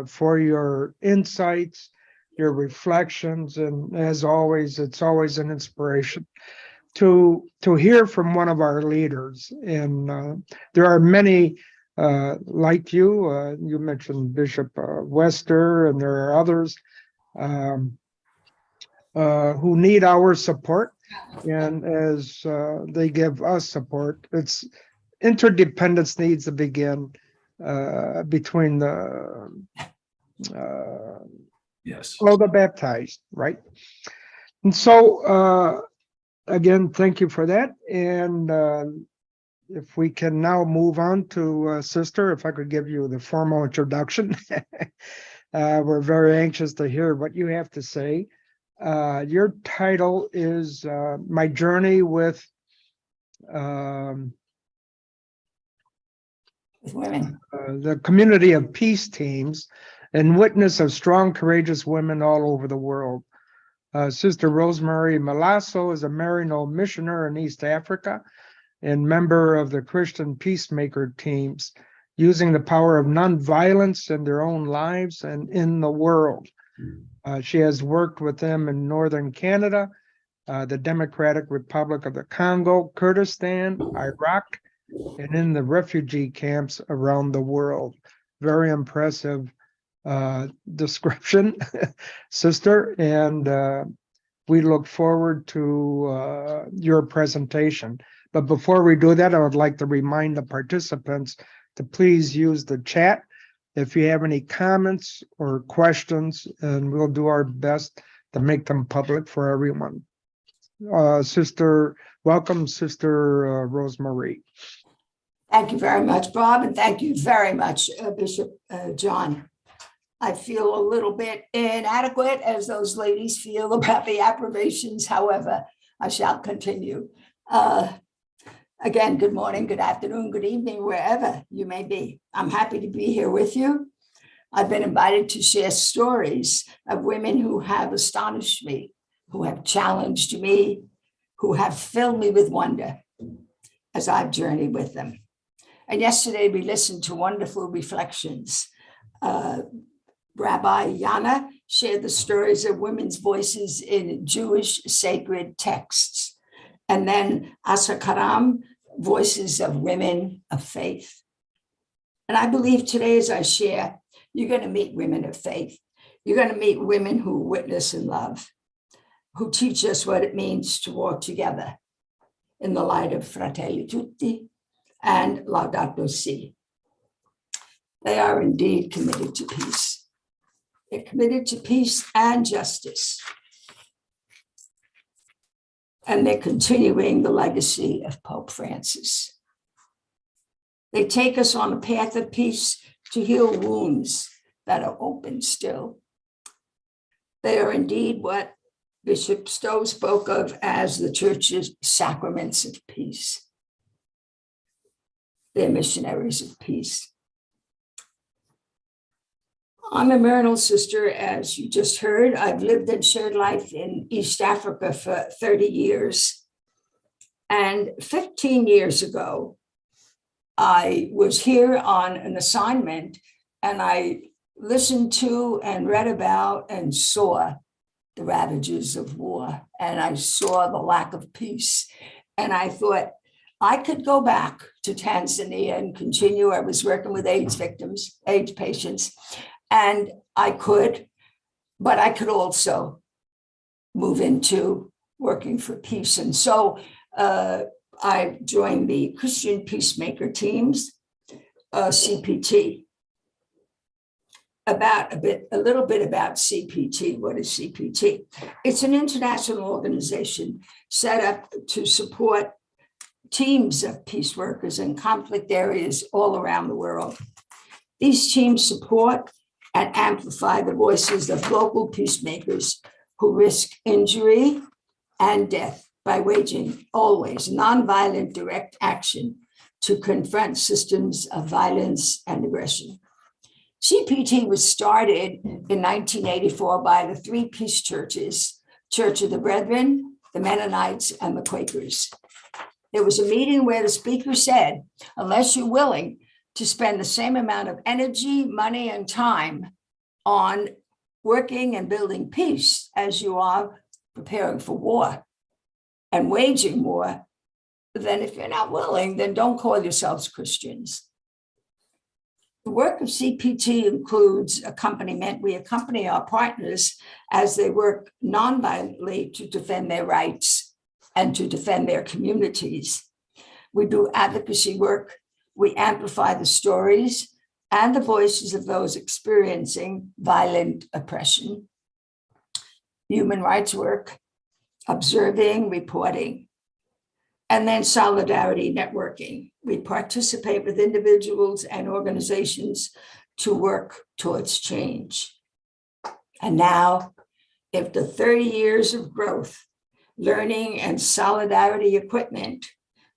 for your insights, your reflections, and as always, it's always an inspiration to hear from one of our leaders. And there are many like you. You mentioned Bishop Wester, and there are others who need our support. And as they give us support, it's interdependence needs to begin between the all the baptized, right? And so again, thank you for that. And if we can now move on to Sister, if I could give you the formal introduction. We're very anxious to hear what you have to say. Your title is My Journey with Women. The Community of Peace Teams and Witness of Strong, Courageous Women All Over the World. Sister Rosemary Malasso is a Maryknoll missioner in East Africa and member of the Christian Peacemaker Teams, using the power of nonviolence in their own lives and in the world. She has worked with them in Northern Canada, the Democratic Republic of the Congo, Kurdistan, Iraq, and in the refugee camps around the world. Very impressive description, Sister, and we look forward to your presentation. But before we do that, I would like to remind the participants to please use the chat if you have any comments or questions, and we'll do our best to make them public for everyone. Welcome, Sister Rosemarie. Thank you very much, Bob, and thank you very much, Bishop John. I feel a little bit inadequate as those ladies feel about the approbations. However, I shall continue. Again, good morning, good afternoon, good evening, wherever you may be. I'm happy to be here with you. I've been invited to share stories of women who have astonished me, who have challenged me, who have filled me with wonder as I've journeyed with them. And yesterday we listened to wonderful reflections. Rabbi Yana shared the stories of women's voices in Jewish sacred texts. And then Asa Karam, voices of women of faith. And I believe today as I share, you're going to meet women of faith. You're going to meet women who witness and love, who teach us what it means to walk together in the light of Fratelli Tutti and Laudato Si. They are indeed committed to peace. They're committed to peace and justice. And they're continuing the legacy of Pope Francis. They take us on a path of peace to heal wounds that are open still. They are indeed what Bishop Stowe spoke of as the church's sacraments of peace. They're missionaries of peace. I'm a Marinal sister, as you just heard. I've lived and shared life in East Africa for 30 years. And 15 years ago, I was here on an assignment and I listened to and read about and saw the ravages of war. And I saw the lack of peace. And I thought I could go back to Tanzania and continue. I was working with AIDS victims, AIDS patients. And I could, but I could also move into working for peace. And so I joined the Christian Peacemaker Teams, CPT. A little bit about CPT. What is CPT? It's an international organization set up to support teams of peace workers in conflict areas all around the world. These teams support and amplify the voices of local peacemakers who risk injury and death by waging always nonviolent direct action to confront systems of violence and aggression. CPT was started in 1984 by the three peace churches, Church of the Brethren, the Mennonites, and the Quakers. There was a meeting where the speaker said, unless you're willing to spend the same amount of energy, money, and time on working and building peace as you are preparing for war and waging war, then if you're not willing, then don't call yourselves Christians. The work of CPT includes accompaniment. We accompany our partners as they work nonviolently to defend their rights and to defend their communities. We do advocacy work. We amplify the stories and the voices of those experiencing violent oppression. Human rights work, observing, reporting, and then solidarity networking. We participate with individuals and organizations to work towards change. And now, after 30 years of growth, learning, and solidarity equipment,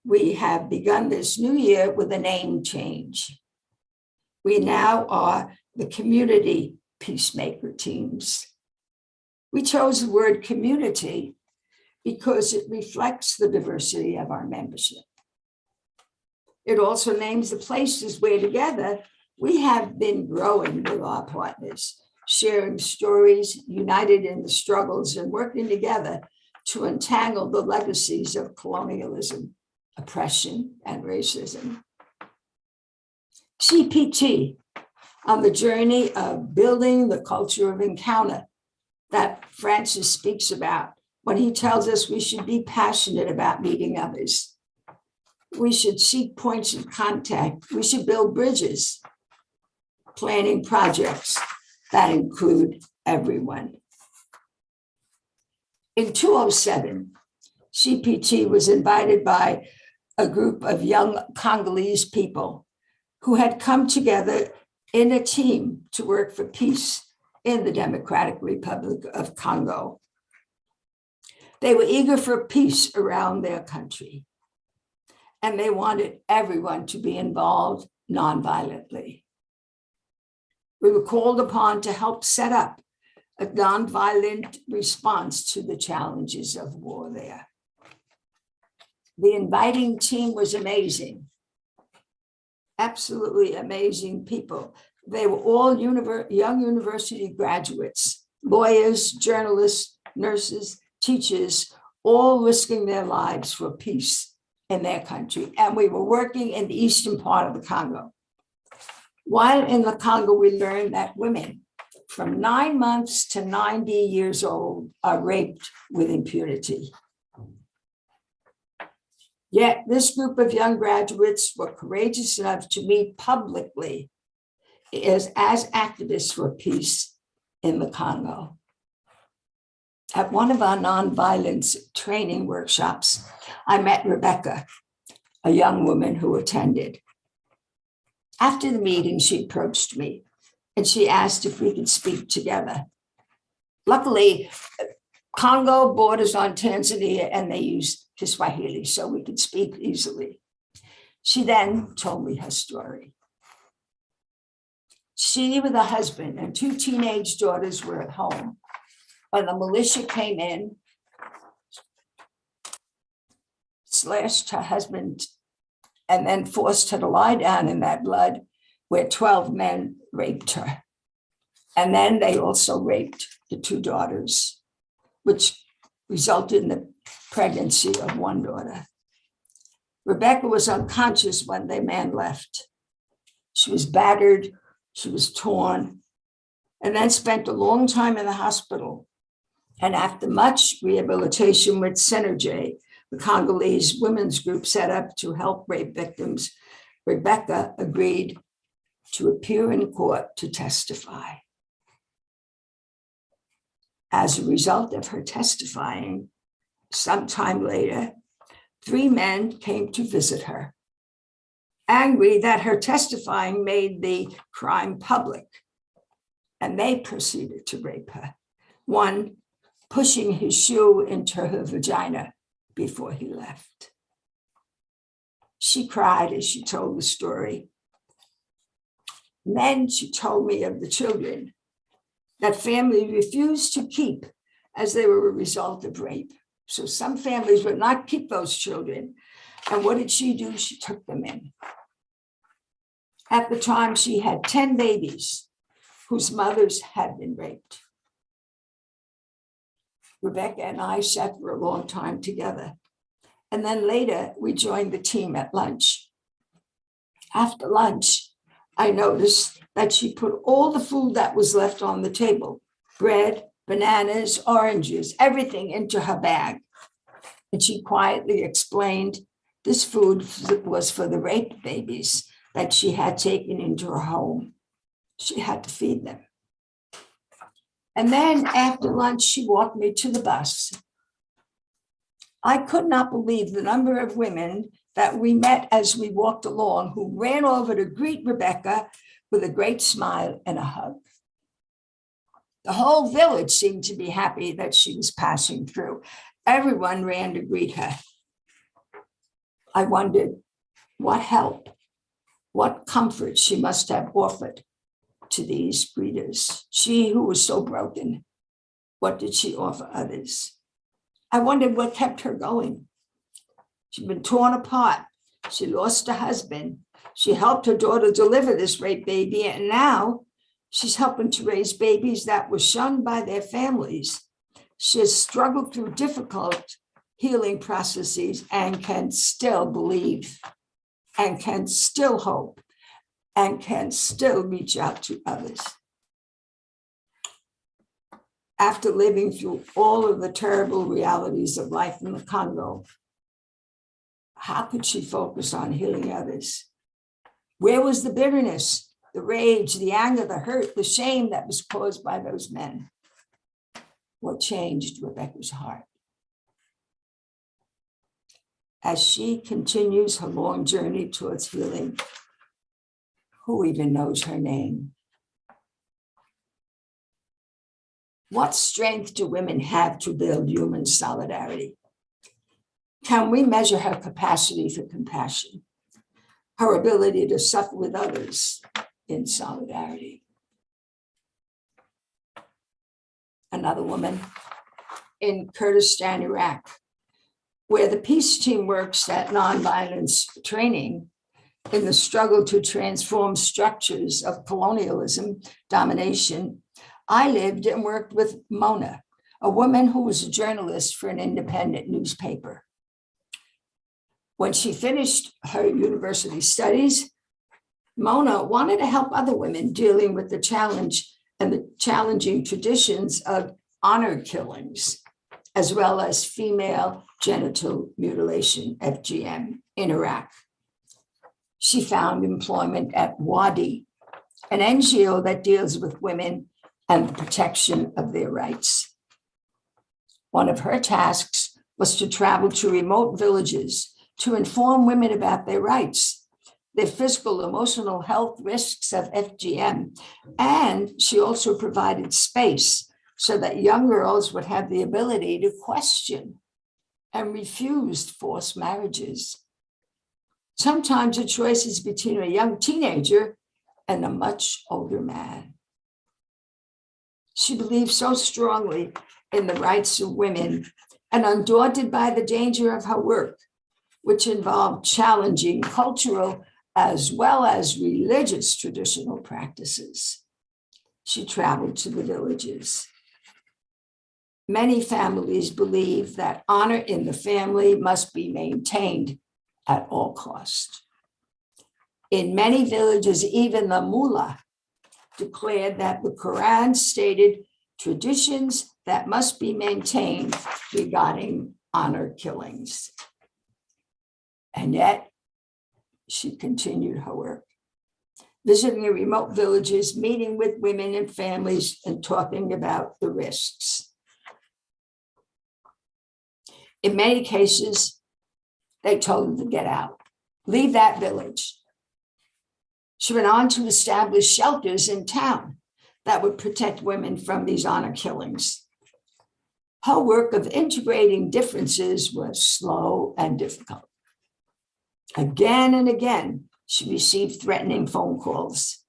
we have begun this new year with a name change. We now are the Community Peacemaker Teams. We chose the word community because it reflects the diversity of our membership. It also names the places where together we have been growing with our partners, sharing stories, united in the struggles, and working together to untangle the legacies of colonialism, oppression, and racism. CPT, on the journey of building the culture of encounter that Francis speaks about when he tells us we should be passionate about meeting others. We should seek points of contact. We should build bridges. planning projects that include everyone. In 2007, CPT was invited by a group of young Congolese people who had come together in a team to work for peace in the Democratic Republic of Congo. They were eager for peace around their country, and they wanted everyone to be involved nonviolently. We were called upon to help set up a nonviolent response to the challenges of war there. The inviting team was amazing, absolutely amazing people. They were all young university graduates, lawyers, journalists, nurses, teachers, all risking their lives for peace in their country. And we were working in the eastern part of the Congo. While in the Congo, we learned that women from 9 months to 90 years old are raped with impunity. Yet this group of young graduates were courageous enough to meet publicly as activists for peace in the Congo. At one of our nonviolence training workshops, I met Rebecca, a young woman who attended. After the meeting, she approached me and she asked if we could speak together. Luckily, Congo borders on Tanzania and they use Kiswahili, so we could speak easily. She then told me her story. She, with her husband and 2 teenage daughters, were at home when the militia came in, slashed her husband, and then forced her to lie down in that blood, where 12 men raped her. And then they also raped the 2 daughters, which resulted in the pregnancy of 1 daughter. Rebecca was unconscious when the man left. She was battered, she was torn, and then spent a long time in the hospital. And after much rehabilitation with Synergy, the Congolese women's group set up to help rape victims, Rebecca agreed to appear in court to testify. As a result of her testifying, sometime later, 3 men came to visit her, angry that her testifying made the crime public, and they proceeded to rape her, one pushing his shoe into her vagina before he left. She cried as she told the story. And then she told me of the children that family refused to keep as they were a result of rape. So some families would not keep those children. And what did she do? She took them in. At the time, she had 10 babies whose mothers had been raped. Rebecca and I sat for a long time together. And then later, we joined the team at lunch. After lunch, I noticed that she put all the food that was left on the table, bread, bananas, oranges, everything into her bag. And she quietly explained this food was for the raped babies that she had taken into her home. She had to feed them. And then after lunch, she walked me to the bus. I could not believe the number of women that we met as we walked along who ran over to greet Rebecca with a great smile and a hug. The whole village seemed to be happy that she was passing through. Everyone ran to greet her. I wondered what help, what comfort she must have offered to these greeters. She who was so broken, what did she offer others? I wondered what kept her going. She'd been torn apart. She lost her husband. She helped her daughter deliver this rape baby, and now she's helping to raise babies that were shunned by their families. She has struggled through difficult healing processes and can still believe and can still hope and can still reach out to others. After living through all of the terrible realities of life in the Congo, how could she focus on healing others? Where was the bitterness? the rage, the anger, the hurt, the shame that was caused by those men. What changed Rebecca's heart? As she continues her long journey towards healing, who even knows her name? What strength do women have to build human solidarity? Can we measure her capacity for compassion, her ability to suffer with others in solidarity? Another woman in Kurdistan, Iraq, where the peace team works at nonviolence training in the struggle to transform structures of colonialism, domination. I lived and worked with Mona, a woman who was a journalist for an independent newspaper. When she finished her university studies, Mona wanted to help other women dealing with the challenge and the challenging traditions of honor killings, as well as female genital mutilation, FGM, in Iraq. She found employment at WADI, an NGO that deals with women and the protection of their rights. One of her tasks was to travel to remote villages to inform women about their rights, their physical, emotional health risks of FGM, and she also provided space so that young girls would have the ability to question and refuse forced marriages. Sometimes the choice is between a young teenager and a much older man. She believed so strongly in the rights of women and undaunted by the danger of her work, which involved challenging cultural as well as religious traditional practices. She traveled to the villages. Many families believe that honor in the family must be maintained at all costs. In many villages, even the mullah declared that the Quran stated traditions that must be maintained regarding honor killings. And yet, she continued her work, visiting remote villages, meeting with women and families, and talking about the risks. In many cases, they told her to get out, leave that village. She went on to establish shelters in town that would protect women from these honor killings. Her work of integrating differences was slow and difficult. Again and again, she received threatening phone calls.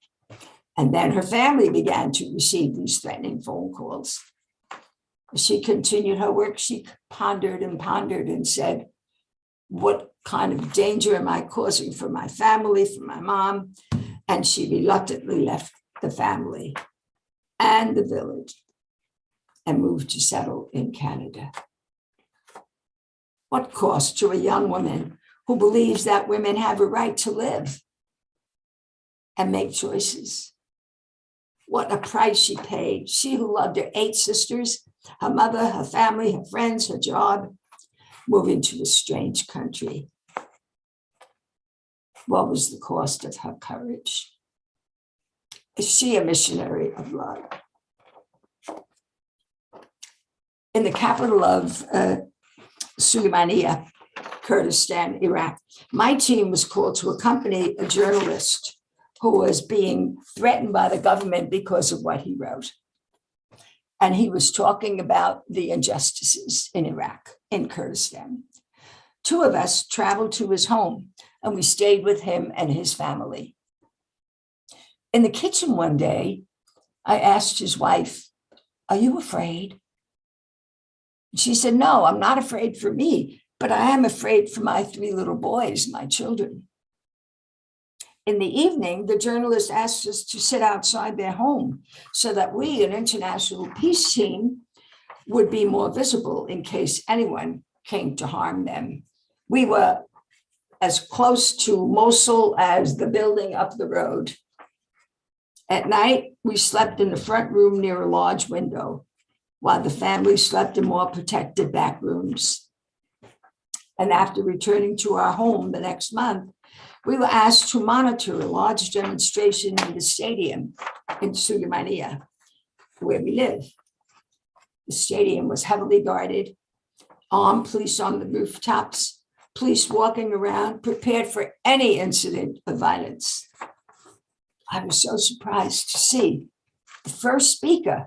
And then her family began to receive these threatening phone calls. As she continued her work, she pondered and said, what kind of danger am I causing for my family, for my mom? And she reluctantly left the family and the village and moved to settle in Canada. What cost to a young woman who believes that women have a right to live and make choices? What a price she paid. She who loved her 8 sisters, her mother, her family, her friends, her job, moving to a strange country. What was the cost of her courage? Is she a missionary of love? In the capital of Suleimania, Kurdistan, Iraq, my team was called to accompany a journalist who was being threatened by the government because of what he wrote. And he was talking about the injustices in Iraq, in Kurdistan. 2 of us traveled to his home and we stayed with him and his family. In the kitchen one day, I asked his wife, "Are you afraid?" She said, "No, I'm not afraid for me, but I am afraid for my 3 little boys, my children." In the evening, the journalist asked us to sit outside their home so that we, an international peace team, would be more visible in case anyone came to harm them. We were as close to Mosul as the building up the road. At night, we slept in the front room near a large window, while the family slept in more protected back rooms. And after returning to our home the next month, We were asked to monitor a large demonstration in the stadium in Sulaymaniyah, where we live. The stadium was heavily guarded, armed police on the rooftops, police walking around, prepared for any incident of violence. I was so surprised to see the first speaker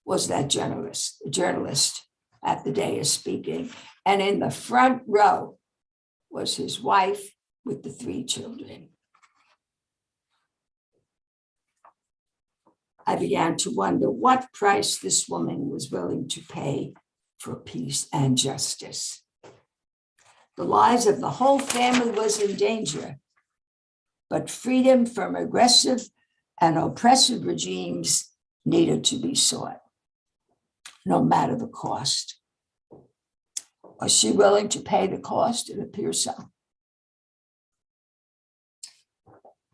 was that journalist at the dais speaking. And in the front row was his wife with the 3 children. I began to wonder what price this woman was willing to pay for peace and justice. The lives of the whole family was in danger, but freedom from aggressive and oppressive regimes needed to be sought, no matter the cost. Was she willing to pay the cost? It appears so.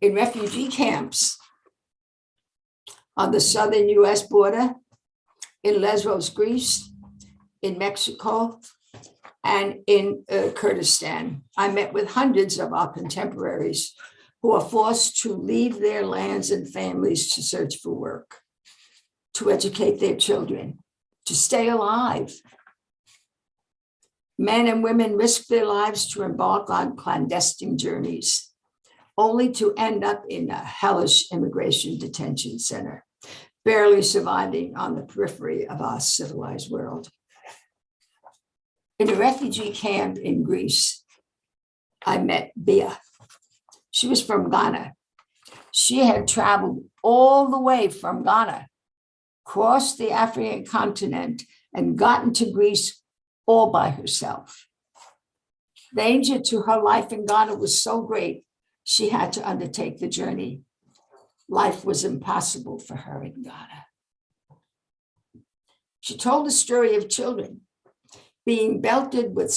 In refugee camps on the southern US border, in Lesbos, Greece, in Mexico, and in Kurdistan, I met with hundreds of our contemporaries who are forced to leave their lands and families to search for work, to educate their children, to stay alive. Men and women risk their lives to embark on clandestine journeys, only to end up in a hellish immigration detention center, barely surviving on the periphery of our civilized world. In a refugee camp in Greece, I met Bia. She was from Ghana. She had traveled all the way from Ghana, crossed the African continent, and gotten to Greece all by herself. Danger to her life in Ghana was so great, she had to undertake the journey. Life was impossible for her in Ghana. She told the story of children being belted with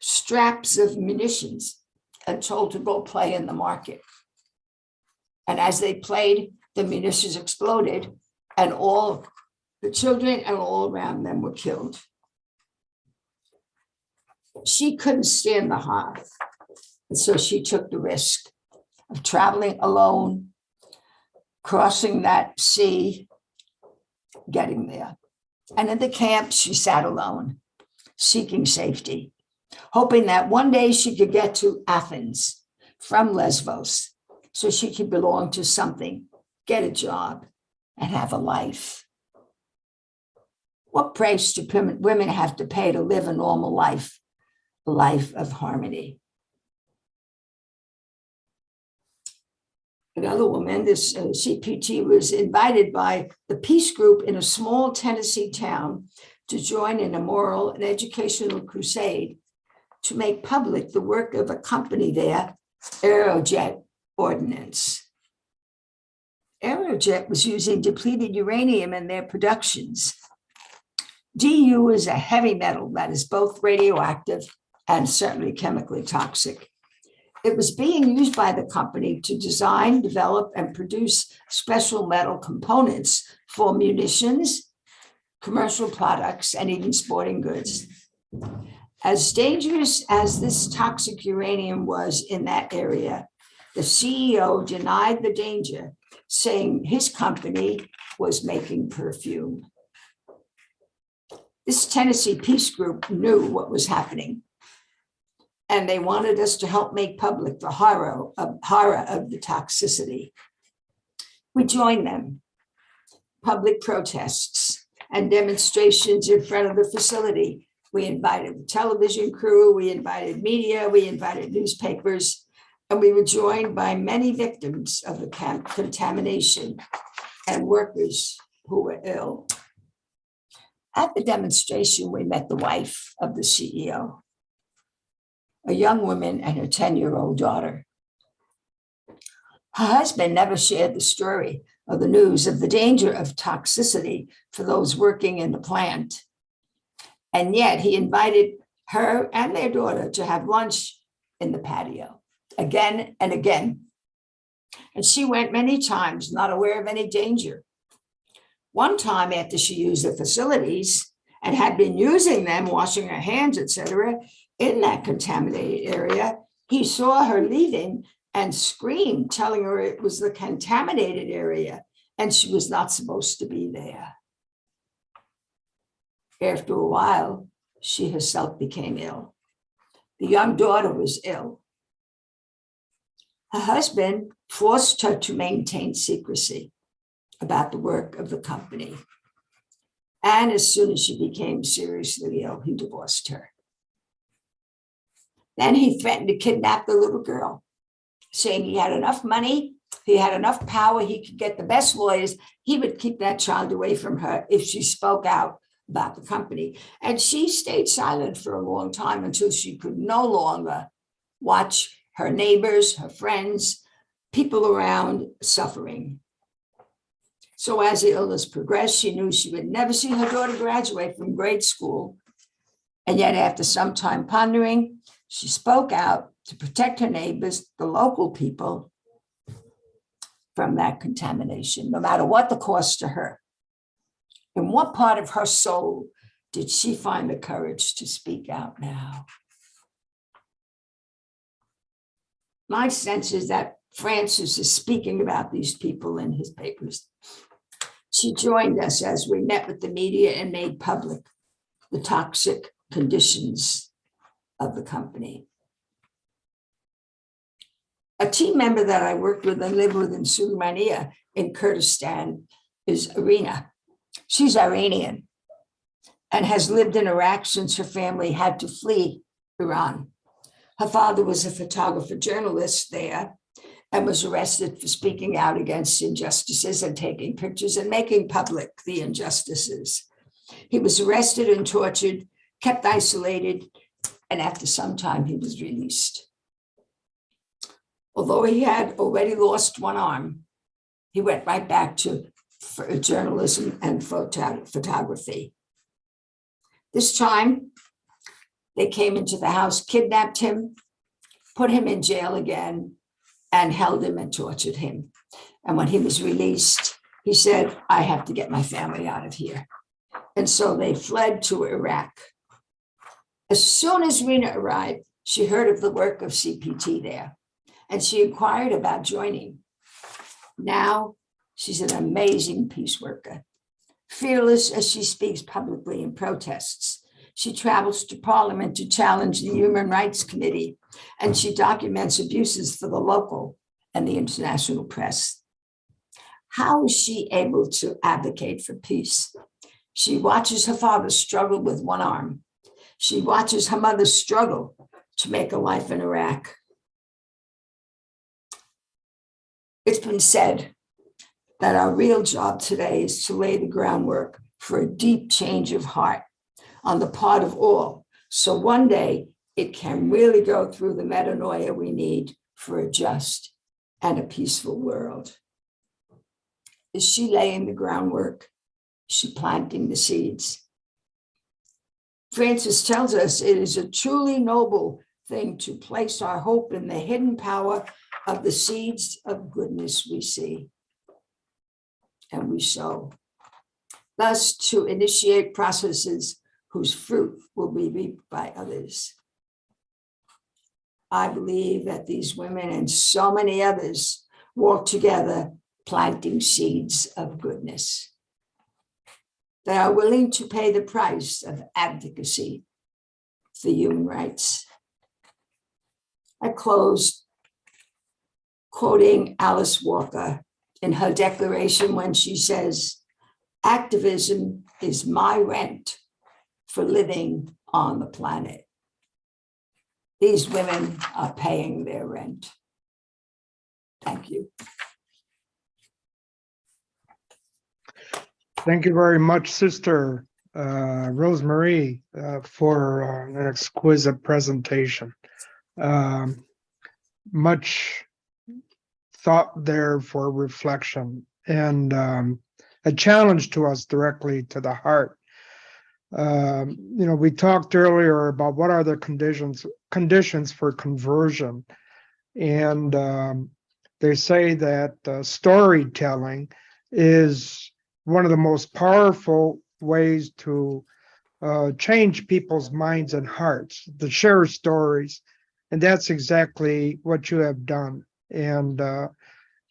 straps of munitions and told to go play in the market. And as they played, the munitions exploded and all the children and all around them were killed. She couldn't stand the harm, and so she took the risk of traveling alone, crossing that sea, getting there. And in the camp, she sat alone, seeking safety, hoping that one day she could get to Athens from Lesbos so she could belong to something, get a job, and have a life. What price do women have to pay to live a normal life, a life of harmony? Another woman, this CPT, was invited by the Peace Group in a small Tennessee town to join in a moral and educational crusade to make public the work of a company there, Aerojet Ordnance. Aerojet was using depleted uranium in their productions. DU is a heavy metal that is both radioactive and certainly chemically toxic. It was being used by the company to design, develop, and produce special metal components for munitions, commercial products, and even sporting goods. As dangerous as this toxic uranium was in that area, the CEO denied the danger, saying his company was making perfume. This Tennessee Peace Group knew what was happening, and they wanted us to help make public the horror of the toxicity. We joined them. Public protests and demonstrations in front of the facility. We invited the television crew, we invited media, we invited newspapers, and we were joined by many victims of the contamination and workers who were ill. At the demonstration, we met the wife of the CEO, a young woman and her 10-year-old daughter. Her husband never shared the story or the news of the danger of toxicity for those working in the plant. And yet he invited her and their daughter to have lunch in the patio again and again. And she went many times, not aware of any danger. One time after she used the facilities and had been using them, washing her hands, etc., in that contaminated area, He saw her leaving and screamed, telling her it was the contaminated area and she was not supposed to be there. After a while, she herself became ill. The young daughter was ill. Her husband forced her to maintain secrecy about the work of the company. And as soon as she became seriously ill, he divorced her. Then he threatened to kidnap the little girl, saying he had enough money, he had enough power, he could get the best lawyers, he would keep that child away from her if she spoke out about the company. And she stayed silent for a long time until she could no longer watch her neighbors, her friends, people around suffering. So as the illness progressed, she knew she would never see her daughter graduate from grade school. And yet after some time pondering, she spoke out to protect her neighbors, the local people, from that contamination, no matter what the cost to her. In what part of her soul did she find the courage to speak out now? My sense is that Francis is speaking about these people in his papers. She joined us as we met with the media and made public the toxic conditions of the company. A team member that I worked with and lived with in Suleimania in Kurdistan is Irina. She's Iranian and has lived in Iraq since her family had to flee Iran. Her father was a photographer journalist there and was arrested for speaking out against injustices and taking pictures and making public the injustices. He was arrested and tortured, kept isolated, and after some time he was released. Although he had already lost one arm, he went right back to journalism and photography. This time, they came into the house, kidnapped him, put him in jail again, and held him and tortured him. And when he was released, he said, I have to get my family out of here. And so they fled to Iraq. As soon as Rena arrived, she heard of the work of CPT there, and she inquired about joining. Now, she's an amazing peace worker, fearless as she speaks publicly in protests. She travels to Parliament to challenge the Human Rights Committee, and she documents abuses for the local and the international press. How is she able to advocate for peace? She watches her father struggle with one arm. She watches her mother struggle to make a life in Iraq. It's been said that our real job today is to lay the groundwork for a deep change of heart on the part of all. So one day it can really go through the metanoia we need for a just and a peaceful world. Is she laying the groundwork? Is she planting the seeds? Francis tells us it is a truly noble thing to place our hope in the hidden power of the seeds of goodness we see and we sow, thus to initiate processes whose fruit will be reaped by others. I believe that these women and so many others walk together planting seeds of goodness. They are willing to pay the price of advocacy for human rights. I closed quoting Alice Walker in her declaration when she says, activism is my rent for living on the planet. These women are paying their rent. Thank you. Thank you very much, Sister Rosemarie, for an exquisite presentation. Much thought there for reflection and a challenge to us directly to the heart. We talked earlier about what are the conditions for conversion, and they say that storytelling is one of the most powerful ways to change people's minds and hearts, to share stories And that's exactly what you have done. And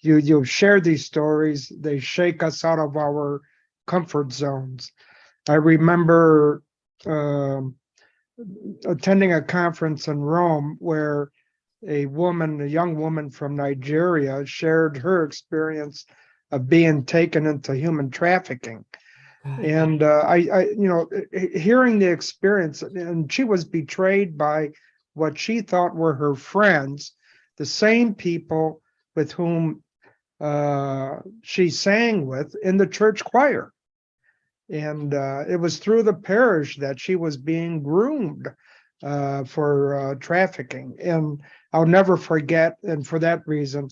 you've shared these stories. They shake us out of our comfort zones. I remember attending a conference in Rome where a young woman from Nigeria, shared her experience of being taken into human trafficking. And hearing the experience, and she was betrayed by what she thought were her friends, the same people with whom she sang with in the church choir. And it was through the parish that she was being groomed for trafficking. And I'll never forget, and for that reason,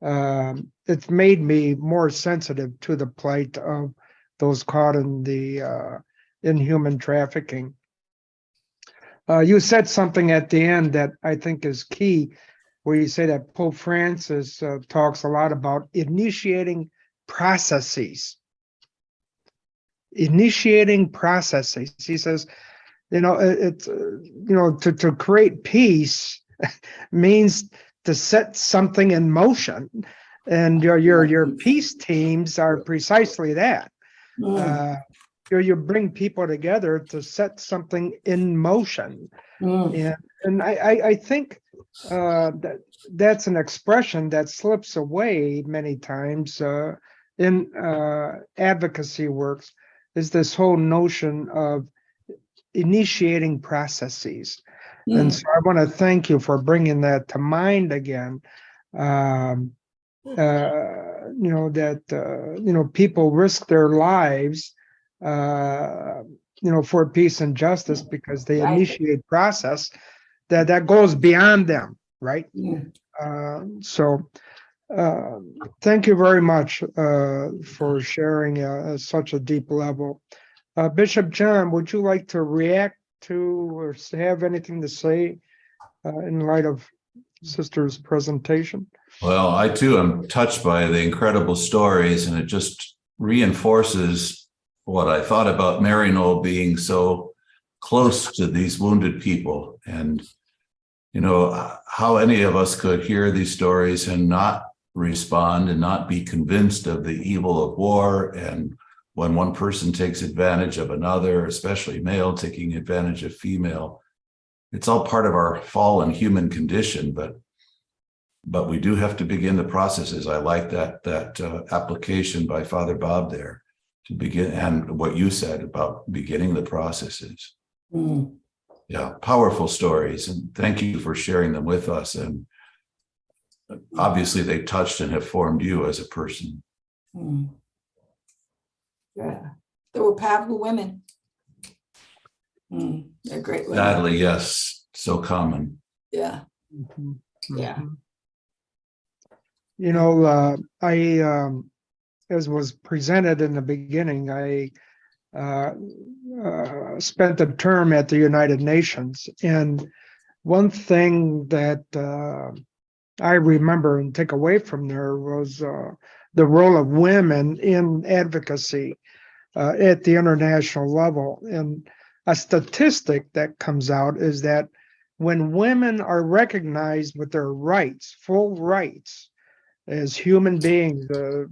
it's made me more sensitive to the plight of those caught in the inhuman trafficking. You said something at the end that I think is key, where you say that Pope Francis talks a lot about initiating processes. Initiating processes. He says, to create peace means to set something in motion, and your peace teams are precisely that. You bring people together to set something in motion, and I think that's an expression that slips away many times in advocacy works, is this whole notion of initiating processes. And so I want to thank you for bringing that to mind again. People risk their lives, for peace and justice because they initiate process that goes beyond them, right? Thank you very much for sharing such a deep level. Bishop John, would you like to react to or have anything to say in light of Sister's presentation? Well, I too am touched by the incredible stories, and it just reinforces what I thought about Maryknoll being so close to these wounded people. And, how any of us could hear these stories and not respond and not be convinced of the evil of war, and when one person takes advantage of another, especially male taking advantage of female. It's all part of our fallen human condition, but we do have to begin the processes. I like that application by Father Bob there to begin, and what you said about beginning the processes. Yeah, powerful stories, and thank you for sharing them with us. And obviously they touched and have formed you as a person. Yeah, they were powerful women. They're great women. Sadly, yes, so common. Yeah. Yeah. As was presented in the beginning, I spent a term at the United Nations, and one thing that I remember and take away from there was the role of women in advocacy at the international level. And a statistic that comes out is that when women are recognized with their rights, full rights, as human beings,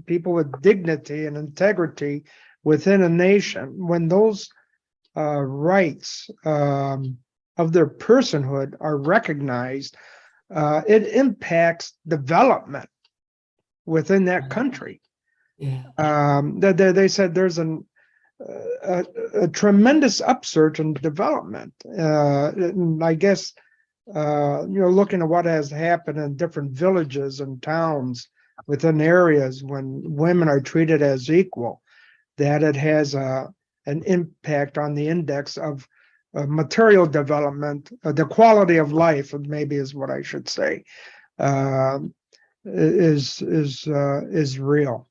people with dignity and integrity within a nation, when those rights of their personhood are recognized, it impacts development within that country. They said there's a tremendous upsurge in development. And I guess, looking at what has happened in different villages and towns within areas when women are treated as equal, that it has an impact on the index of material development, the quality of life, maybe is what I should say, is real.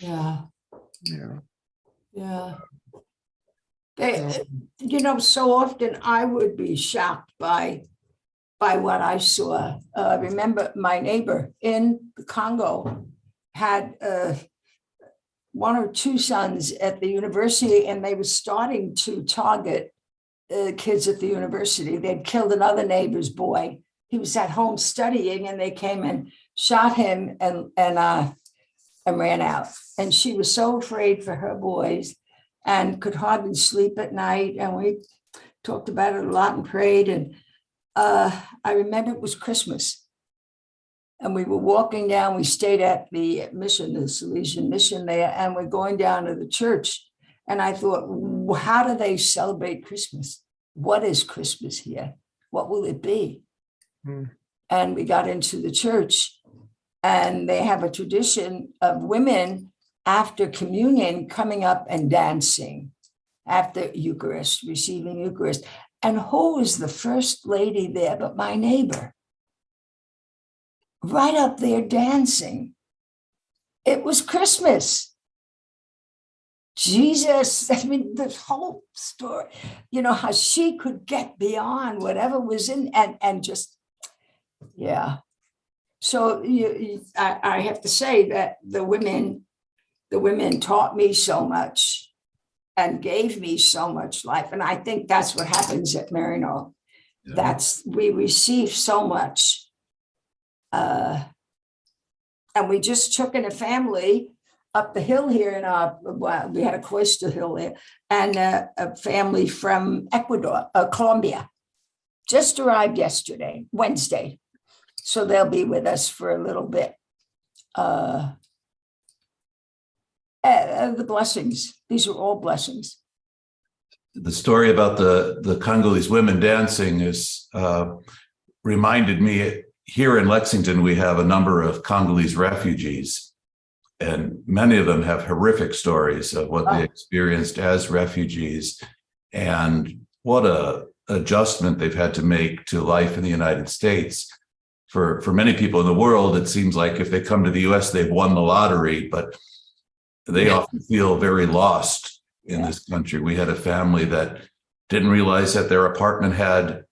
Yeah. So often I would be shocked by what I saw. Remember, my neighbor in the Congo had one or two sons at the university, and they were starting to target kids at the university. They'd killed another neighbor's boy. He was at home studying, and they came and shot him and ran out. And she was so afraid for her boys and could hardly sleep at night. And we talked about it a lot and prayed. And I remember it was Christmas. And we were walking down, we stayed at the mission, the Salesian mission there, and we're going down to the church. And I thought, how do they celebrate Christmas? What is Christmas here? What will it be? And we got into the church, and they have a tradition of women after communion coming up and dancing after Eucharist, receiving Eucharist. And who was the first lady there but my neighbor? Right up there dancing. It was Christmas. Jesus, I mean, this whole story, you know, how she could get beyond whatever was in and just, yeah. So I have to say that the women taught me so much and gave me so much life. And I think that's what happens at Maryknoll. Yeah. We receive so much. And we just took in a family up the hill here we had a cloister hill there, and a family from Ecuador, Colombia, just arrived yesterday, Wednesday. So they'll be with us for a little bit. The blessings, these are all blessings. The story about the Congolese women dancing is reminded me. Here in Lexington, we have a number of Congolese refugees, and many of them have horrific stories of what they experienced as refugees and what a adjustment they've had to make to life in the United States. For many people in the world, it seems like if they come to the US, they've won the lottery, but they often feel very lost in this country. We had a family that didn't realize that their apartment had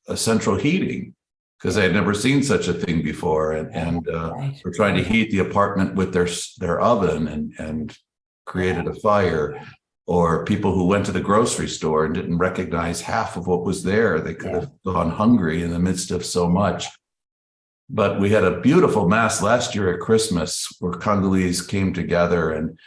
a central heating, because they had never seen such a thing before, and were trying to heat the apartment with their oven and created a fire. Or people who went to the grocery store and didn't recognize half of what was there. They could have gone hungry in the midst of so much. But we had a beautiful mass last year at Christmas where Congolese came together and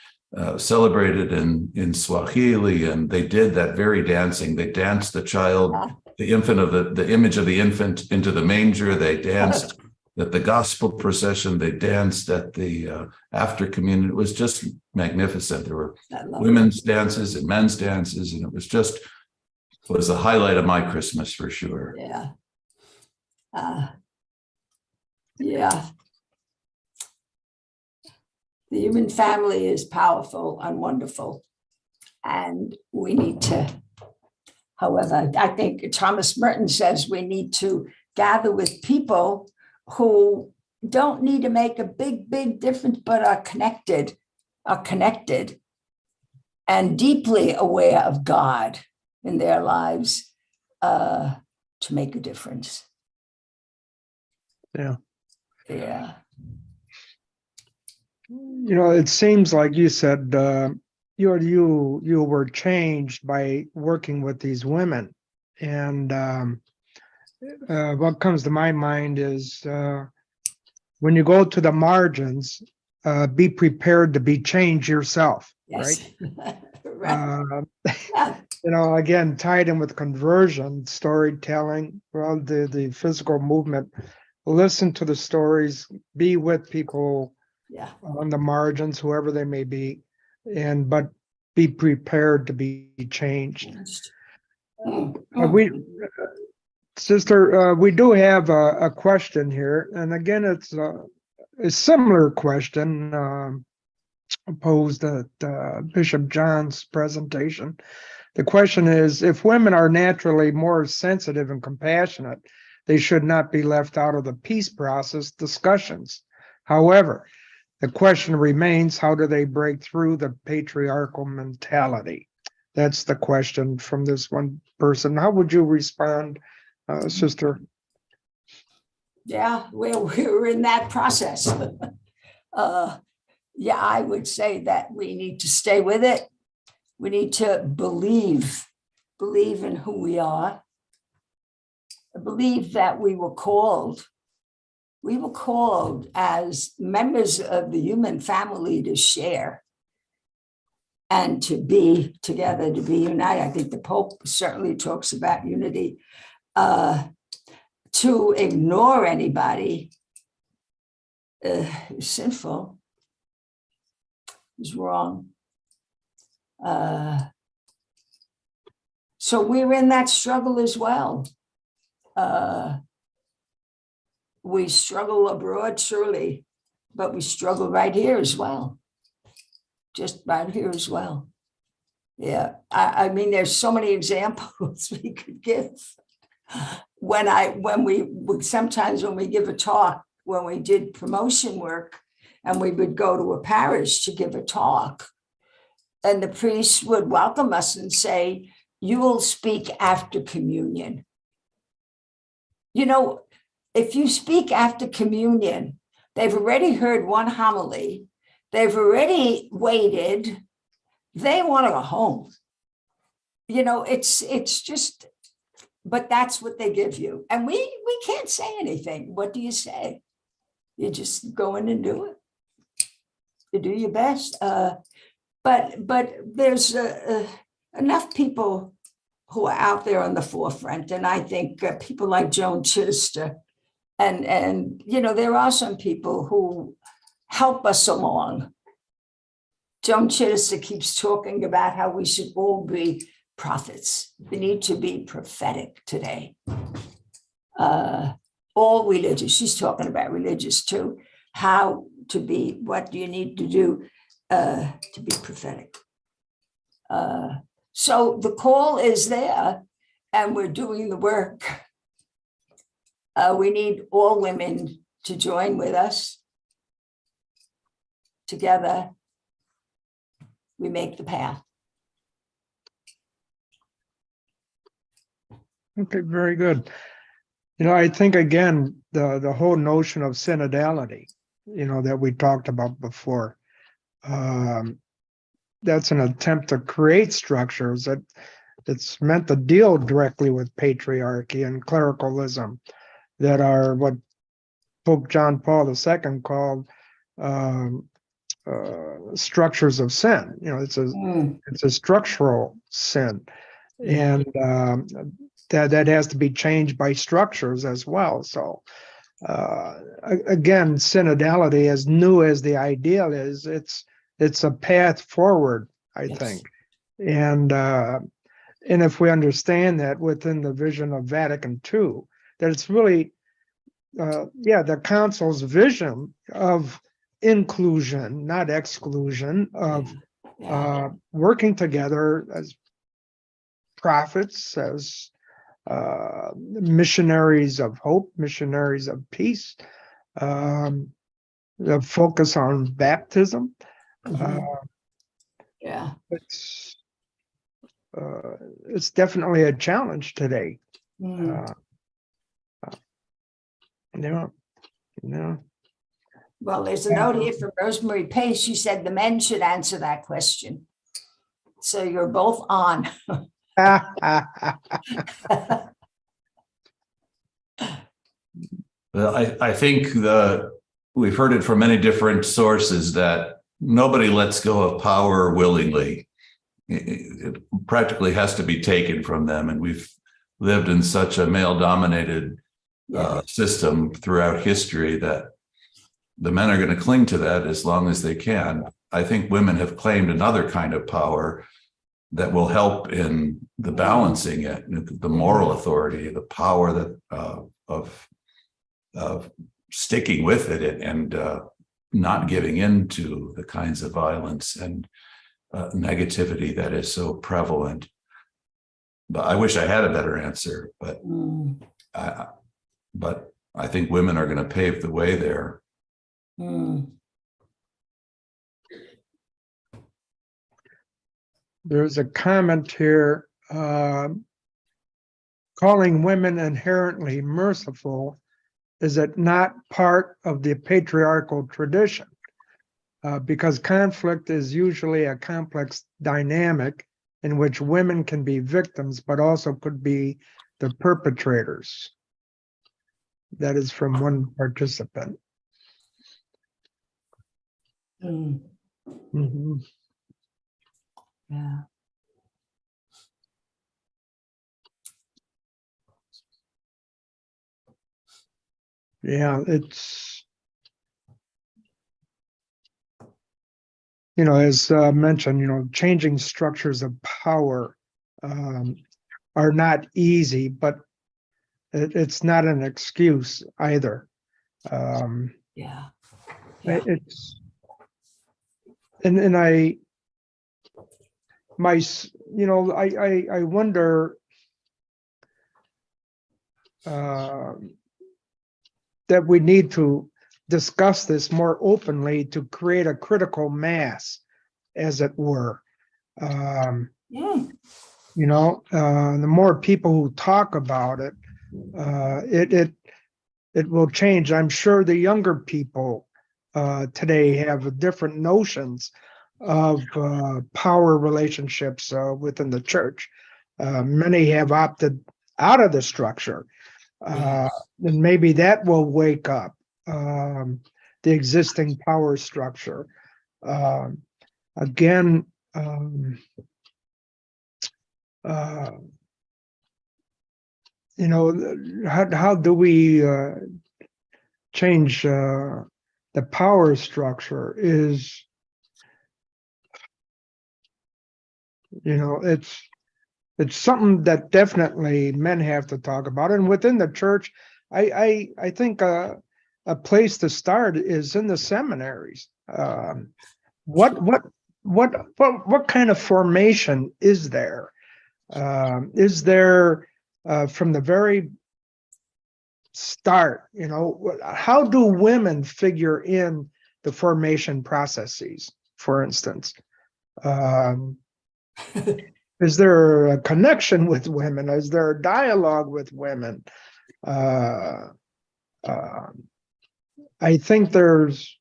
celebrated in Swahili, and they did that very dancing. They danced the child, the infant of the image of the infant into the manger. They danced at the gospel procession. They danced at the after communion. It was just magnificent. There were women's dances and men's dances, and it was the highlight of my Christmas for sure. Yeah. Yeah. The human family is powerful and wonderful, and we need to, however, I think Thomas Merton says we need to gather with people who don't need to make a big difference, but are connected and deeply aware of God in their lives to make a difference. Yeah. Yeah. You know, it seems like you said you were changed by working with these women, and what comes to my mind is when you go to the margins, be prepared to be changed yourself. Yes. Right. Right. You know, again, tied in with conversion, storytelling, well, the physical movement. Listen to the stories, be with people on the margins, whoever they may be, but be prepared to be changed. Sister, we do have a question here, and again, it's a similar question posed at Bishop John's presentation. The question is, if women are naturally more sensitive and compassionate, they should not be left out of the peace process discussions. However, the question remains, how do they break through the patriarchal mentality? That's the question from this one person. How would you respond, Sister? Yeah, we're in that process. Yeah, I would say that we need to stay with it. We need to believe believe in who we are. I believe that we were called as members of the human family to share and to be together, to be united. I think the Pope certainly talks about unity. To ignore anybody is sinful, is wrong. So we're in that struggle as well. We struggle abroad, surely, but we struggle right here as well. Just right here as well. Yeah, I mean, there's so many examples we could give. Sometimes when we give a talk, when we did promotion work, and we would go to a parish to give a talk, and the priest would welcome us and say, "You will speak after communion." You know, if you speak after communion, they've already heard one homily, they've already waited, they want to go home. You know, it's just, but that's what they give you. And we can't say anything. What do you say? You just go in and do it. You do your best. But there's enough people who are out there on the forefront. And I think people like Joan Chittister, and you know, there are some people who help us along. Joan Chittister keeps talking about how we should all be prophets. We need to be prophetic today. All religious, she's talking about religious too. How to be, what do you need to do to be prophetic? So the call is there and we're doing the work. We need all women to join with us. Together, we make the path. Okay, very good. You know, I think again, the whole notion of synodality, you know, that we talked about before, that's an attempt to create structures that's meant to deal directly with patriarchy and clericalism that are what Pope John Paul II called structures of sin. You know, it's a structural sin, and that has to be changed by structures as well. So again, synodality, as new as the ideal is, it's a path forward, I think. And if we understand that within the vision of Vatican II, that it's really, the council's vision of inclusion, not exclusion, of working together as prophets, as missionaries of hope, missionaries of peace, the focus on baptism. It's definitely a challenge today. Well, there's a note here from Rosemary Pace. She said the men should answer that question. So you're both on. Well, I think we've heard it from many different sources that nobody lets go of power willingly. It practically has to be taken from them. And we've lived in such a male-dominated system throughout history that the men are going to cling to that as long as they can. I think women have claimed another kind of power that will help in the balancing it, the moral authority, the power that of sticking with it and not giving in to the kinds of violence and negativity that is so prevalent. But I wish I had a better answer, but I think women are going to pave the way there. There's a comment here, calling women inherently merciful, is it not part of the patriarchal tradition? Because conflict is usually a complex dynamic in which women can be victims, but also could be the perpetrators. That is from one participant. Mm, Mhm. yeah. Yeah, it's, as mentioned, changing structures of power are not easy, but it's not an excuse either. Um, Yeah. Yeah. It's, and I, I wonder that we need to discuss this more openly to create a critical mass, as it were. Mm, The more people who talk about it, it will change. I'm sure the younger people today have different notions of power relationships within the church. Many have opted out of the structure, yeah. and maybe that will wake up the existing power structure. Um, Again, uh, how do we change the power structure? It's something that definitely men have to talk about. And within the church, I think a place to start is in the seminaries. What what what kind of formation is there? Is there from the very start? How do women figure in the formation processes, for instance? Um, Is there a connection with women? Is there a dialogue with women? Uh, uh, I think there's,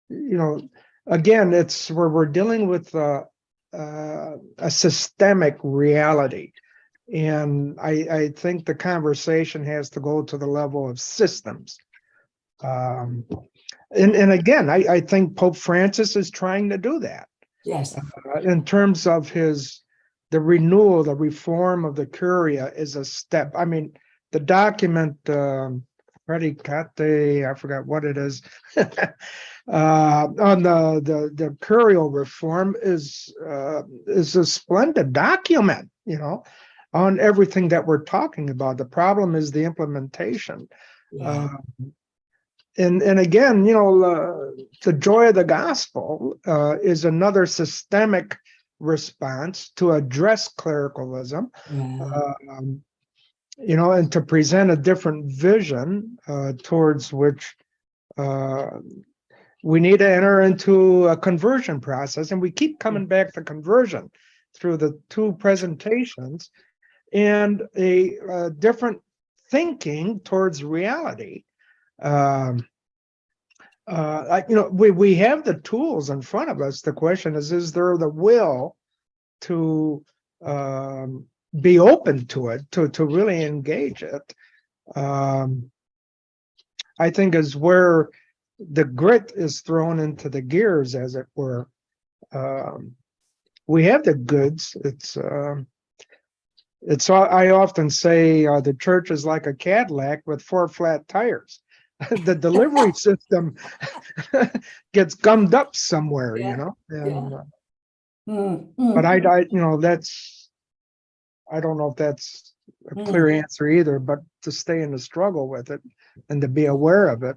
again, it's where we're dealing with a systemic reality. And I think the conversation has to go to the level of systems. And again, I think Pope Francis is trying to do that Yes. in terms of the renewal, the reform of the Curia is a step. I mean, the document, Predicate, I forgot what it is, on the Curial reform is a splendid document, on everything that we're talking about. The problem is the implementation. Yeah. And again, the joy of the gospel is another systemic response to address clericalism, Yeah. and to present a different vision towards which we need to enter into a conversion process. And we keep coming back to conversion through the two presentations, and a different thinking towards reality. We have the tools in front of us. The question is there the will to be open to it, to really engage it? I think is where the grit is thrown into the gears, as it were. We have the goods. I often say the church is like a Cadillac with 4 flat tires. The delivery system gets gummed up somewhere, Yeah. and Mm, but mm, I don't know if that's a clear mm, answer either, but to stay in the struggle with it and to be aware of it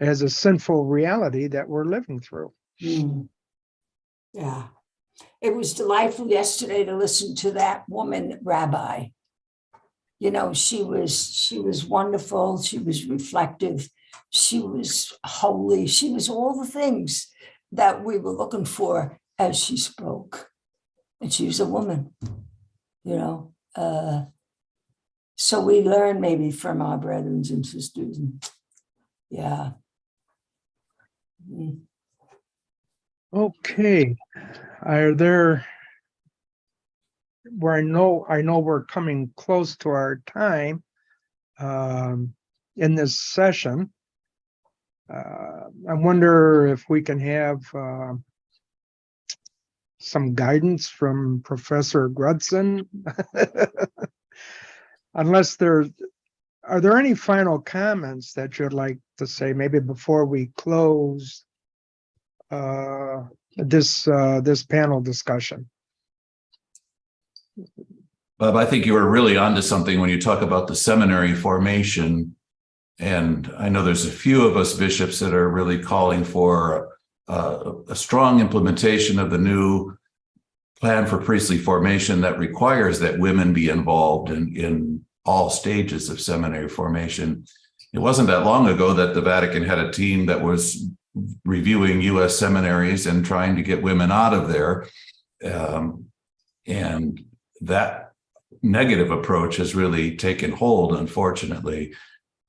as a sinful reality that we're living through. mm. Yeah. It was delightful yesterday to listen to that woman rabbi. She was wonderful. She was reflective. She was holy. She was all the things that we were looking for as she spoke. And she was a woman, you know. So we learn maybe from our brethren and sisters. Yeah. Mm. Okay. Are there where I know we're coming close to our time in this session. I wonder if we can have some guidance from Professor Grudson. Unless are there any final comments that you'd like to say, maybe before we close this panel discussion? Bob, I think you were really onto something when you talk about the seminary formation. And I know there's a few of us bishops that are really calling for a strong implementation of the new plan for priestly formation that requires that women be involved in all stages of seminary formation. It wasn't that long ago that the Vatican had a team that was reviewing U.S. seminaries and trying to get women out of there. And that negative approach has really taken hold, unfortunately.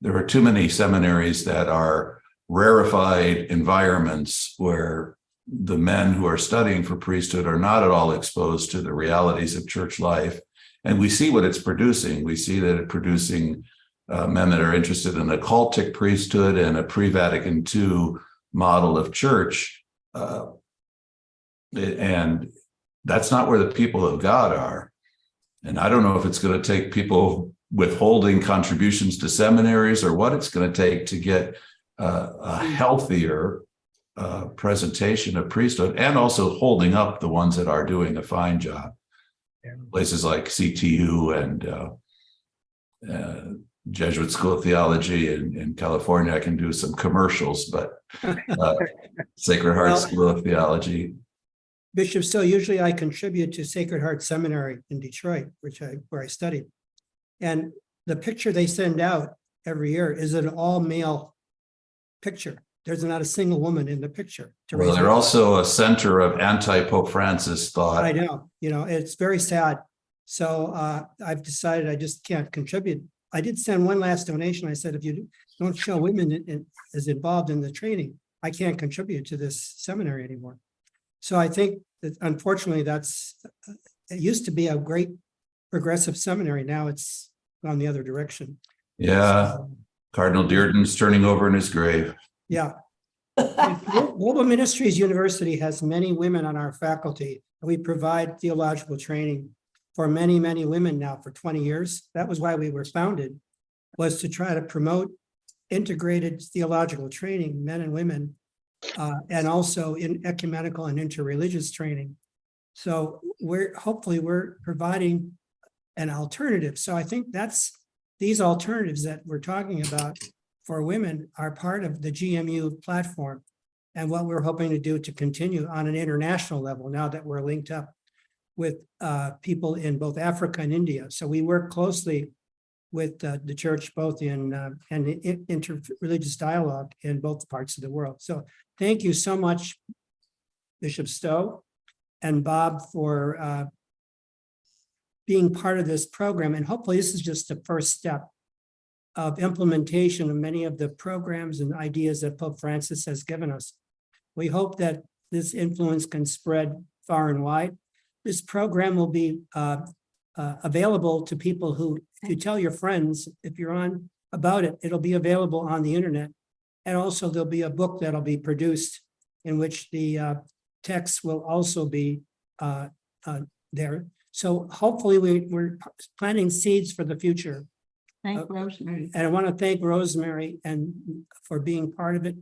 There are too many seminaries that are rarefied environments where the men who are studying for priesthood are not at all exposed to the realities of church life. And we see what it's producing. We see that it's producing men that are interested in a cultic priesthood and a pre-Vatican II model of church. And that's not where the people of God are. And I don't know if it's going to take people withholding contributions to seminaries or what it's going to take to get a healthier presentation of priesthood, and also holding up the ones that are doing a fine job. Places like CTU and Jesuit School of Theology in California. I can do some commercials, but Sacred Heart School of Theology. Bishop Stowe, usually I contribute to Sacred Heart Seminary in Detroit, where I studied. And the picture they send out every year is an all-male picture. There's not a single woman in the picture. Well, they're also a center of anti-Pope Francis thought. I know, it's very sad. So I've decided I just can't contribute. I did send one last donation. I said, if you don't show women as involved in the training, I can't contribute to this seminary anymore. So I think that unfortunately it used to be a great progressive seminary. Now it's gone the other direction. Yeah, So, Cardinal Dearden's turning over in his grave. yeah. Global Ministries University has many women on our faculty. We provide theological training for many, many women now for 20 years. That was why we were founded, was to try to promote integrated theological training, men and women, and also in ecumenical and interreligious training. So hopefully we're providing an alternative. So I think these alternatives that we're talking about for women are part of the GMU platform and what we're hoping to do to continue on an international level now that we're linked up with people in both Africa and India. So we work closely with the church, both in and interreligious dialogue in both parts of the world. So thank you so much, Bishop Stowe and Bob, for being part of this program. And hopefully this is just the first step of implementation of many of the programs and ideas that Pope Francis has given us. We hope that this influence can spread far and wide. This program will be available to people who, if you tell your friends, if you're on about it, it'll be available on the internet. And also there'll be a book that'll be produced in which the text will also be there. So hopefully we're planting seeds for the future. Thank Rosemary. And I want to thank Rosemary for being part of it.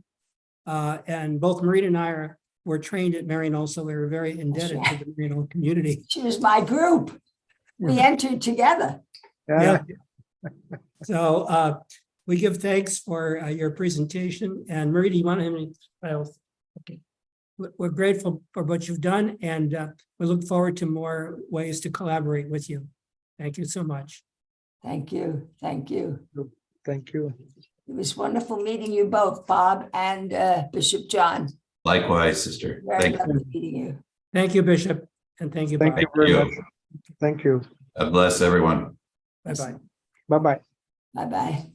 And both Marita and I were trained at Marian also. We were very indebted to the Marian community. She was my group. We entered together. Yeah. So we give thanks for your presentation. And Marita, you want to have any files? Okay. We're grateful for what you've done, and we look forward to more ways to collaborate with you. Thank you so much. Thank you. Thank you. Thank you. It was wonderful meeting you both, Bob and Bishop John. Likewise, sister. Very Thank you. lovely meeting you. Thank you, Bishop, and thank you, Thank Bob. you very you. much. Thank you. God bless everyone. Bye-bye. Bye-bye. Bye-bye.